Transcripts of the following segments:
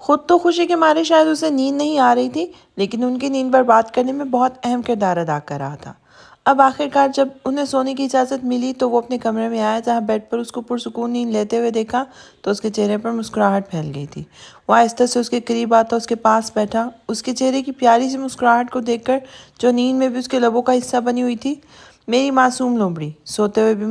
خود تو خوشی کے مارے شاید اسے نیند نہیں آ رہی تھی، لیکن ان کی نیند برباد کرنے میں بہت اہم کردار ادا کر رہا تھا۔ اب آخرکار جب انہیں سونے کی اجازت ملی تو وہ اپنے کمرے میں آیا، جہاں بیڈ پر اس کو پرسکون نیند لیتے ہوئے دیکھا تو اس کے چہرے پر مسکراہٹ پھیل گئی تھی۔ وہ آہستہ سے اس کے قریب آتا، اس کے پاس بیٹھا، اس کے چہرے کی پیاری سی مسکراہٹ کو دیکھ کر جو نیند میں بھی اس کے لبوں کا حصہ بنی ہوئی تھی۔ میری معصوم لومڑی سوتے ہوئے بھی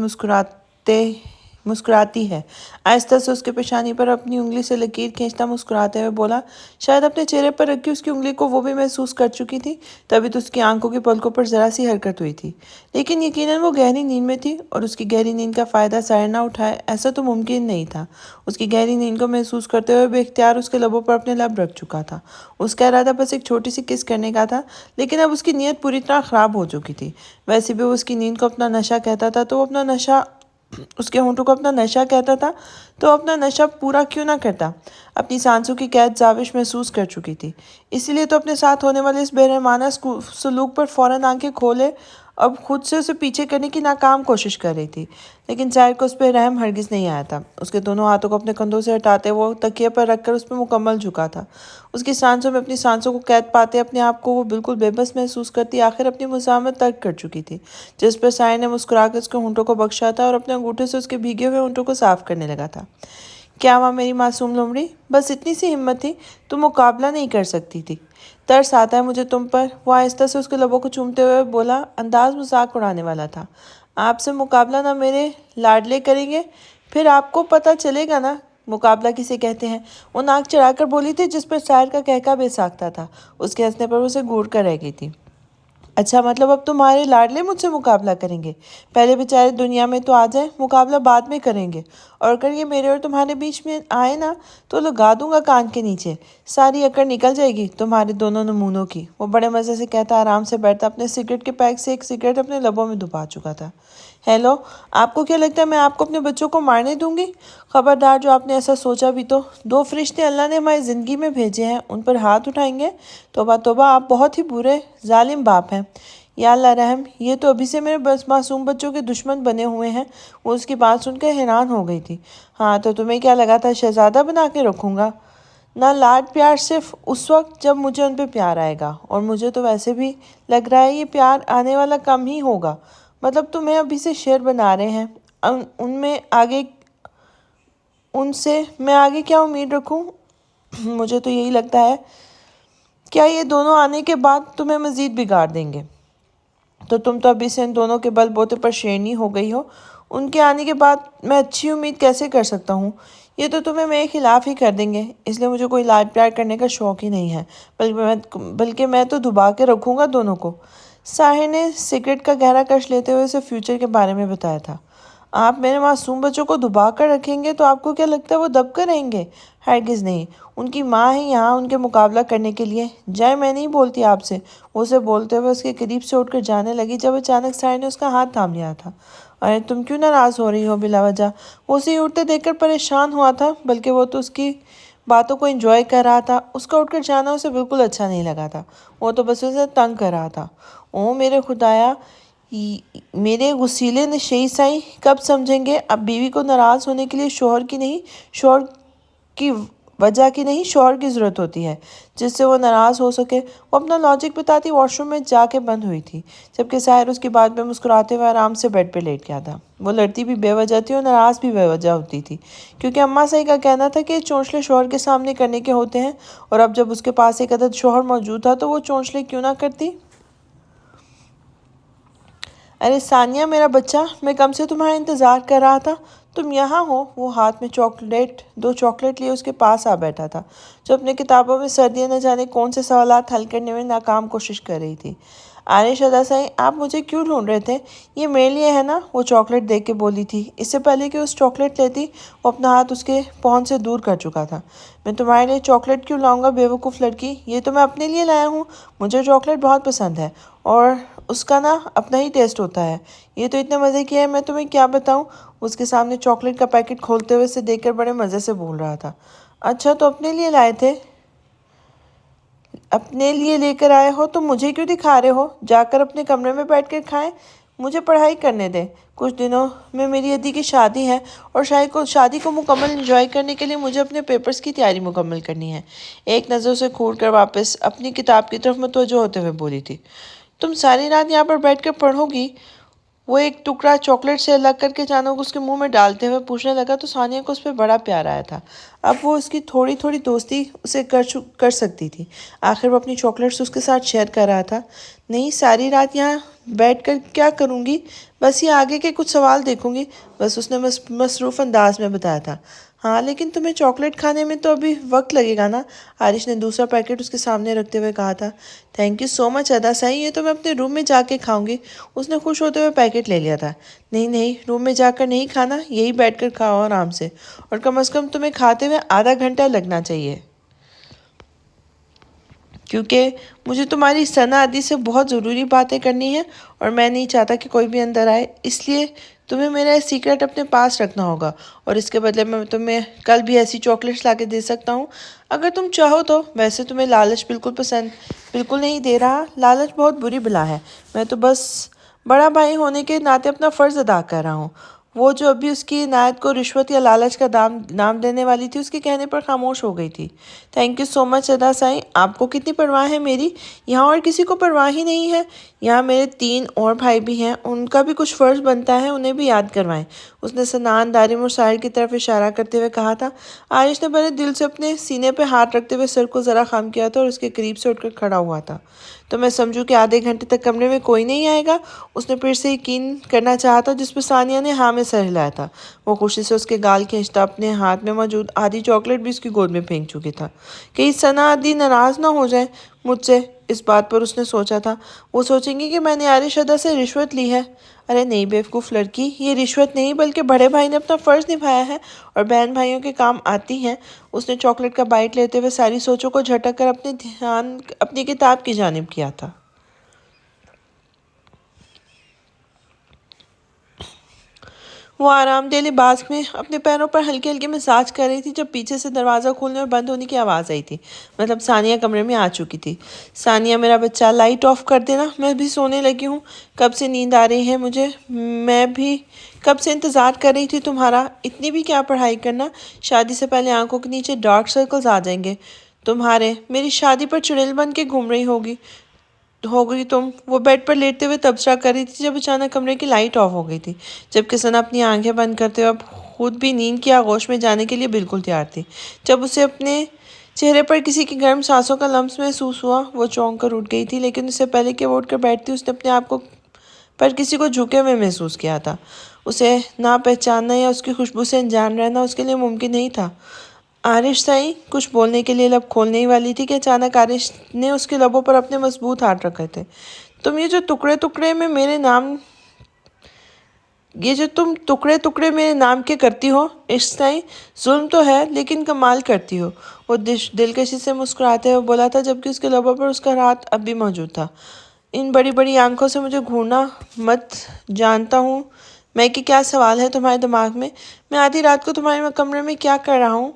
مسکراتی ہے۔ آہستہ سے اس کے پیشانی پر اپنی انگلی سے لکیر کھینچتا مسکراتے ہوئے بولا۔ شاید اپنے چہرے پر رکھی اس کی انگلی کو وہ بھی محسوس کر چکی تھی، تبھی تو اس کی آنکھوں کی پلکوں پر ذرا سی حرکت ہوئی تھی، لیکن یقیناً وہ گہری نیند میں تھی، اور اس کی گہری نیند کا فائدہ سیر نہ اٹھائے ایسا تو ممکن نہیں تھا۔ اس کی گہری نیند کو محسوس کرتے ہوئے بے اختیار اس کے لبوں پر اپنے لب رکھ چکا تھا۔ اس کا ارادہ بس ایک چھوٹی سی کس کرنے کا تھا، لیکن اب اس کی نیت پوری طرح خراب ہو چکی تھی۔ ویسے بھی وہ اس کی نیند کو اپنا نشہ کہتا تھا، تو وہ اس کے ہونٹوں کو اپنا نشہ کہتا تھا تو اپنا نشہ پورا کیوں نہ کرتا۔ اپنی سانسوں کی قید زاوش محسوس کر چکی تھی، اسی لیے تو اپنے ساتھ ہونے والے اس بے رحمانہ سلوک پر فوراً آنکھیں کھولے اب خود سے اسے پیچھے کرنے کی ناکام کوشش کر رہی تھی، لیکن ظاہر کو اس پہ رحم ہرگز نہیں آیا تھا۔ اس کے دونوں ہاتھوں کو اپنے کندھوں سے ہٹاتے وہ تکیے پر رکھ کر اس پہ مکمل جھکا تھا۔ اس کی سانسوں میں اپنی سانسوں کو قید پاتے اپنے آپ کو وہ بالکل بے بس محسوس کرتی آخر اپنی مزاحمت ترک کر چکی تھی، جس پر سائے نے مسکرا کر اس کے ہونٹوں کو بخشا تھا اور اپنے انگوٹھے سے اس کے بھیگے ہوئے ہونٹوں کو صاف کرنے لگا تھا۔ کیا ہوا میری معصوم لومڑی، بس اتنی سی ہمت تھی، تم مقابلہ نہیں کر سکتی تھی؟ ترس آتا ہے مجھے تم پر۔ وہ آہستہ سے اس کے لبوں کو چومتے ہوئے بولا، انداز مذاق اڑانے والا تھا۔ آپ سے مقابلہ نہ میرے لاڈلے کریں گے؟ پھر آپ کو پتہ چلے گا نا مقابلہ کسے کہتے ہیں۔ وہ ناک چڑھا کر بولی تھی، جس پر سائر کا کہکا بے ساختہ تھا۔ اس کے ہنسنے پر وہ اسے گھور کر رہ گئی تھی۔ اچھا، مطلب اب تمہارے لاڈلے مجھ سے مقابلہ کریں گے؟ پہلے بیچارے دنیا میں تو آ جائیں، مقابلہ بعد میں کریں گے، اور اگر یہ میرے اور تمہارے بیچ میں آئے نا تو لگا دوں گا کان کے نیچے، ساری اکڑ نکل جائے گی تمہارے دونوں نمونوں کی۔ وہ بڑے مزے سے کہتا آرام سے بیٹھتا اپنے سگریٹ کے پیک سے ایک سگریٹ اپنے لبوں میں دبا چکا تھا۔ ہیلو، آپ کو کیا لگتا ہے میں آپ کو اپنے بچوں کو مارنے دوں گی؟ خبردار جو آپ نے ایسا سوچا بھی تو۔ دو فرشتے اللہ نے ہماری زندگی میں بھیجے ہیں، ان پر ہاتھ اٹھائیں گے؟ توبہ توبہ، آپ بہت ہی برے ظالم باپ ہیں۔ یا اللہ رحم، یہ تو ابھی سے میرے معصوم بچوں کے دشمن بنے ہوئے ہیں۔ وہ اس کی بات سن کر حیران ہو گئی تھی۔ ہاں تو تمہیں کیا لگا تھا شہزادہ بنا کے رکھوں گا؟ نہ لاڈ پیار، صرف اس وقت جب مجھے ان پہ پیار آئے گا، اور مجھے تو ویسے بھی لگ رہا ہے یہ پیار آنے والا کم ہی ہوگا۔ مطلب تمہیں ابھی سے شیر بنا رہے ہیں، ان سے میں آگے کیا امید رکھوں؟ مجھے تو یہی لگتا ہے، کیا یہ دونوں آنے کے بعد تمہیں مزید بگاڑ دیں گے؟ تو تم تو ابھی سے ان دونوں کے بل بوتے پر شیرنی ہو گئی ہو، ان کے آنے کے بعد میں اچھی امید کیسے کر سکتا ہوں؟ یہ تو تمہیں میرے خلاف ہی کر دیں گے، اس لیے مجھے کوئی لاڈ پیار کرنے کا شوق ہی نہیں ہے، بلکہ میں تو دبا کے رکھوں گا دونوں کو۔ ساحر نے سگریٹ کا گہرا کش لیتے ہوئے اسے فیوچر کے بارے میں بتایا تھا۔ آپ میرے معصوم بچوں کو دبا کر رکھیں گے تو آپ کو کیا لگتا ہے وہ دب کر رہیں گے؟ ہرگز نہیں، ان کی ماں ہے یہاں ان کے مقابلہ کرنے کے لیے۔ جائے، میں نہیں بولتی آپ سے۔ وہ اسے بولتے ہوئے اس کے قریب سے اٹھ کر جانے لگی، جب اچانک سائر نے اس کا ہاتھ تھام لیا تھا۔ ارے تم کیوں ناراض ہو رہی ہو بلا وجہ؟ وہ اسے اٹھتے دیکھ کر پریشان ہوا تھا، بلکہ وہ تو اس کی باتوں کو انجوائے کر رہا تھا۔ اس کا اٹھ کر جانا اسے بالکل اچھا نہیں لگا تھا، وہ تو بس اسے تنگ کر رہا تھا۔ او میرے خدایا، میرے غسیلے نشئی سائیں کب سمجھیں گے اب بیوی کو ناراض ہونے کے لیے شوہر کی وجہ کی نہیں، شوہر کی ضرورت ہوتی ہے جس سے وہ ناراض ہو سکے۔ وہ اپنا لاجک بتاتی واش روم میں جا کے بند ہوئی تھی، جبکہ ساحر اس کی بات پہ مسکراتے ہوئے آرام سے بیڈ پہ لیٹ گیا تھا۔ وہ لڑتی بھی بے وجہ تھی اور ناراض بھی بے وجہ ہوتی تھی، کیونکہ اماں صحیح کا کہنا تھا کہ چونچلے شوہر کے سامنے کرنے کے ہوتے ہیں، اور اب جب اس کے پاس ایک عدد شوہر موجود تھا تو وہ چونچلے کیوں نہ کرتی۔ ارے ثانیہ میرا بچہ، میں کب سے تمہارا انتظار کر رہا تھا، تم یہاں ہو۔ وہ ہاتھ میں دو چاکلیٹ لیے اس کے پاس آ بیٹھا تھا، جو اپنے کتابوں میں سردیاں نہ جانے کون سے سوالات حل کرنے میں ناکام کوشش کر رہی تھی۔ آرے شدا سائیں، آپ مجھے کیوں ڈھونڈ رہے تھے؟ یہ میرے لیے ہے نا، وہ چاکلیٹ دے کے بولی تھی۔ اس سے پہلے کہ اس چاکلیٹ لیتی، وہ اپنا ہاتھ اس کے پہنچ سے دور کر چکا تھا۔ میں تمہارے لیے چاکلیٹ کیوں لاؤں گا بے وقوف لڑکی، یہ تو میں اپنے لیے لایا ہوں۔ مجھے چاکلیٹ بہت پسند ہے، اور اس کا نا اپنا ہی ٹیسٹ ہوتا ہے۔ یہ تو اتنے مزے کی ہے، میں تمہیں کیا بتاؤں۔ اس کے سامنے چاکلیٹ کا پیکٹ کھولتے ہوئے اسے دیکھ کر بڑے مزے سے بول رہا تھا۔ اچھا تو اپنے لیے لائے تھے؟ اپنے لیے لے کر آئے ہو تو مجھے کیوں دکھا رہے ہو؟ جا کر اپنے کمرے میں بیٹھ کر کھائیں، مجھے پڑھائی کرنے دیں۔ کچھ دنوں میں میری عدی کی شادی ہے اور شادی کو مکمل انجوائے کرنے کے لیے مجھے اپنے پیپرز کی تیاری مکمل کرنی ہے۔ ایک نظر اسے کھول کر واپس اپنی کتاب کی طرف متوجہ ہوتے ہوئے بولی تھی، تم ساری رات یہاں پر بیٹھ کر پڑھو گی؟ وہ ایک ٹکڑا چاکلیٹ سے الگ کر کے اچانک اس کے منہ میں ڈالتے ہوئے پوچھنے لگا تو ثانیہ کو اس پہ بڑا پیار آیا تھا۔ اب وہ اس کی تھوڑی تھوڑی دوستی اسے کر سکتی تھی۔ آخر وہ اپنی چاکلیٹس اس کے ساتھ شیئر کر رہا تھا۔ نہیں، ساری رات یہاں بیٹھ کر کیا کروں گی؟ بس یہ آگے کے کچھ سوال دیکھوں گی، بس اس نے مصروف انداز میں بتایا تھا۔ ہاں لیکن تمہیں چاکلیٹ کھانے میں تو ابھی وقت لگے گا نا؟ عارش نے دوسرا پیکٹ اس کے سامنے رکھتے ہوئے کہا تھا۔ تھینک یو سو مچ ادا صاحب، یہ تو میں اپنے روم میں جا کے کھاؤں گی۔ اس نے خوش ہوتے ہوئے پیکٹ لے لیا تھا۔ نہیں نہیں، روم میں جا کر نہیں کھانا، یہی بیٹھ کر کھاؤ آرام سے، اور کم از کم تمہیں کھاتے ہوئے آدھا گھنٹہ لگنا چاہیے، کیونکہ مجھے تمہاری ثنا عدی سے بہت ضروری باتیں کرنی ہیں اور میں نہیں چاہتا کہ کوئی بھی اندر آئے، اس لیے تمہیں میرا سیکرٹ اپنے پاس رکھنا ہوگا، اور اس کے بدلے میں تمہیں کل بھی ایسی چاکلیٹس لا کے دے سکتا ہوں اگر تم چاہو تو۔ ویسے تمہیں لالچ بالکل نہیں دے رہا، لالچ بہت بری بلا ہے، میں تو بس بڑا بھائی ہونے کے ناطے اپنا فرض ادا کر رہا ہوں۔ وہ جو ابھی اس کی عنایت کو رشوت یا لالچ کا نام دینے والی تھی، اس کے کہنے پر خاموش ہو گئی تھی۔ تھینک یو سو مچ ادا سائی، آپ کو کتنی پرواہ ہے میری؟ یہاں اور کسی کو پرواہ ہی نہیں ہے، یہاں میرے 3 اور بھائی بھی ہیں، ان کا بھی کچھ فرض بنتا ہے، انہیں بھی یاد کروائیں۔ اس نے سنان دارم اور ساحل کی طرف اشارہ کرتے ہوئے کہا تھا۔ عارش نے بڑے دل سے اپنے سینے پہ ہاتھ رکھتے ہوئے سر کو ذرا خم کیا تھا اور اس کے قریب سے اٹھ کر کھڑا ہوا تھا۔ تو میں سمجھوں کہ آدھے گھنٹے تک کمرے میں کوئی نہیں آئے گا؟ اس نے پھر سے یقین کرنا چاہا تھا، جس پہ ثانیہ نے ہاں میں سر ہلایا تھا۔ وہ خوشی سے اس کے گال کھینچتا اپنے ہاتھ میں موجود آدھی چاکلیٹ بھی اس کی گود میں پھینک چکی تھا۔ کہیں ثنا عدی ناراض نہ ہو جائے مجھ سے، اس بات پر اس نے سوچا تھا، وہ سوچیں گی کہ میں نے عارش ادا سے رشوت لی ہے۔ ارے نہیں بیوقوف لڑکی، یہ رشوت نہیں بلکہ بڑے بھائی نے اپنا فرض نبھایا ہے اور بہن بھائیوں کے کام آتی ہیں۔ اس نے چاکلیٹ کا بائٹ لیتے ہوئے ساری سوچوں کو جھٹک کر اپنے دھیان اپنی کتاب کی جانب کیا تھا۔ وہ آرام دہ لباس میں اپنے پیروں پر ہلکی ہلکی مساج کر رہی تھی جب پیچھے سے دروازہ کھولنے اور بند ہونے کی آواز آئی تھی۔ مطلب ثانیہ کمرے میں آ چکی تھی۔ ثانیہ میرا بچہ، لائٹ آف کر دینا، میں بھی سونے لگی ہوں، کب سے نیند آ رہی ہے مجھے، میں بھی کب سے انتظار کر رہی تھی تمہارا۔ اتنی بھی کیا پڑھائی کرنا، شادی سے پہلے آنکھوں کے نیچے ڈارک سرکلز آ جائیں گے تمہارے۔ میری شادی پر چڑیل بن کے گھوم رہی ہوگی تم۔ وہ بیڈ پر لیٹتے ہوئے تبصرہ کر رہی تھی جب اچانک کمرے کی لائٹ آف ہو گئی تھی، جبکہ ثنا اپنی آنکھیں بند کرتے ہوئے اب خود بھی نیند کی آغوش میں جانے کے لیے بالکل تیار تھی۔ جب اسے اپنے چہرے پر کسی کی گرم سانسوں کا لمس محسوس ہوا، وہ چونک کر اٹھ گئی تھی، لیکن اس سے پہلے کہ وہ اٹھ کر بیٹھتی اس نے اپنے آپ پر کسی کو جھکے ہوئے محسوس کیا تھا۔ اسے نہ پہچاننا یا اس کی خوشبو سے انجان رہنا اس کے لیے ممکن نہیں تھا۔ عارش سائی کچھ بولنے کے لیے لب کھولنے ہی والی تھی کہ اچانک عارش نے اس کے لبوں پر اپنے مضبوط ہاتھ رکھے تھے۔ تم یہ جو تم ٹکڑے ٹکڑے میرے نام کے کرتی ہو، عشق سائی، ظلم تو ہے لیکن کمال کرتی ہو۔ وہ دلکشی سے مسکراتے ہوئے بولا تھا جبکہ اس کے لبوں پر اس کا ہاتھ اب بھی موجود تھا۔ ان بڑی بڑی آنکھوں سے مجھے گھورنا مت، جانتا ہوں میں کہ کیا سوال ہے تمہارے دماغ میں۔ میں آدھی رات کو تمہارے کمرے میں کیا کر رہا ہوں؟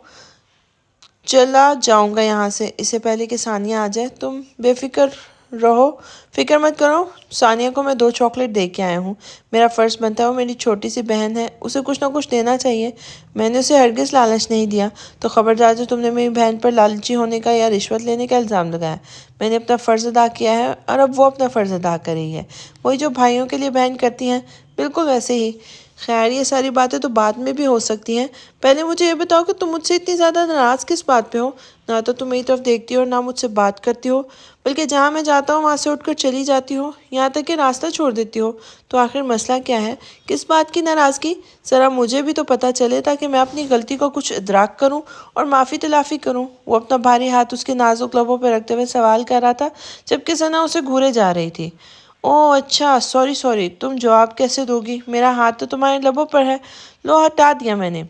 چلا جاؤں گا یہاں سے اس سے پہلے کہ ثانیہ آ جائے۔ تم بے فکر رہو، فکر مت کرو، ثانیہ کو میں 2 چاکلیٹ دے کے آیا ہوں، میرا فرض بنتا ہے، وہ میری چھوٹی سی بہن ہے، اسے کچھ نہ کچھ دینا چاہیے۔ میں نے اسے ہرگز لالچ نہیں دیا، تو خبردار جو تم نے میری بہن پر لالچی ہونے کا یا رشوت لینے کا الزام لگایا۔ میں نے اپنا فرض ادا کیا ہے اور اب وہ اپنا فرض ادا کر رہی ہے، وہی جو بھائیوں کے لیے بہن کرتی ہیں، بالکل ویسے ہی۔ خیر یہ ساری باتیں تو بعد میں بھی ہو سکتی ہیں، پہلے مجھے یہ بتاؤ کہ تم مجھ سے اتنی زیادہ ناراض کس بات پہ ہو؟ نہ تو تم میری طرف دیکھتی ہو اور نہ مجھ سے بات کرتی ہو، بلکہ جہاں میں جاتا ہوں وہاں سے اٹھ کر چلی جاتی ہو، یہاں تک کہ راستہ چھوڑ دیتی ہو۔ تو آخر مسئلہ کیا ہے؟ کس بات کی ناراضگی؟ ذرا مجھے بھی تو پتہ چلے تاکہ میں اپنی غلطی کو کچھ ادراک کروں اور معافی تلافی کروں۔ وہ اپنا بھاری ہاتھ اس کے نازک لبوں پہ رکھتے ہوئے سوال کر رہا تھا جبکہ ثنا اسے گھورے جا رہی تھی۔ اوہ اچھا، سوری، تم جواب کیسے دو گی؟ میرا ہاتھ تو تمہارے لبوں پر ہے، لو ہٹا دیا میں نے۔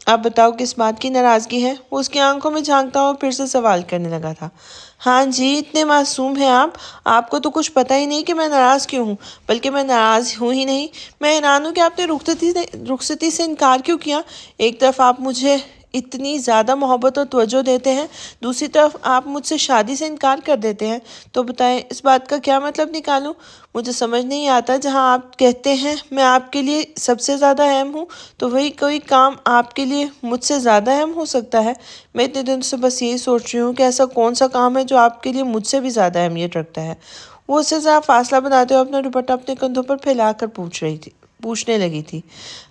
اب بتاؤ کس بات کی ناراضگی ہے؟ وہ اس کی آنکھوں میں جھانکتا ہوا پھر سے سوال کرنے لگا تھا۔ ہاں جی، اتنے معصوم ہیں آپ کو تو کچھ پتہ ہی نہیں کہ میں ناراض کیوں ہوں، بلکہ میں ناراض ہوں ہی نہیں، میں حیران ہوں کہ آپ نے رخصتی سے انکار کیوں کیا۔ ایک طرف آپ مجھے اتنی زیادہ محبت اور توجہ دیتے ہیں، دوسری طرف آپ مجھ سے شادی سے انکار کر دیتے ہیں، تو بتائیں اس بات کا کیا مطلب نکالوں؟ مجھے سمجھ نہیں آتا، جہاں آپ کہتے ہیں میں آپ کے لیے سب سے زیادہ اہم ہوں، تو وہی کوئی کام آپ کے لیے مجھ سے زیادہ اہم ہو سکتا ہے؟ میں اتنے دن سے بس یہی سوچ رہی ہوں کہ ایسا کون سا کام ہے جو آپ کے لیے مجھ سے بھی زیادہ اہمیت رکھتا ہے۔ وہ اس سے ذرا فاصلہ بناتے ہوئے اپنا دوپٹہ اپنے کندھوں پر پھیلا کر پوچھنے لگی تھی۔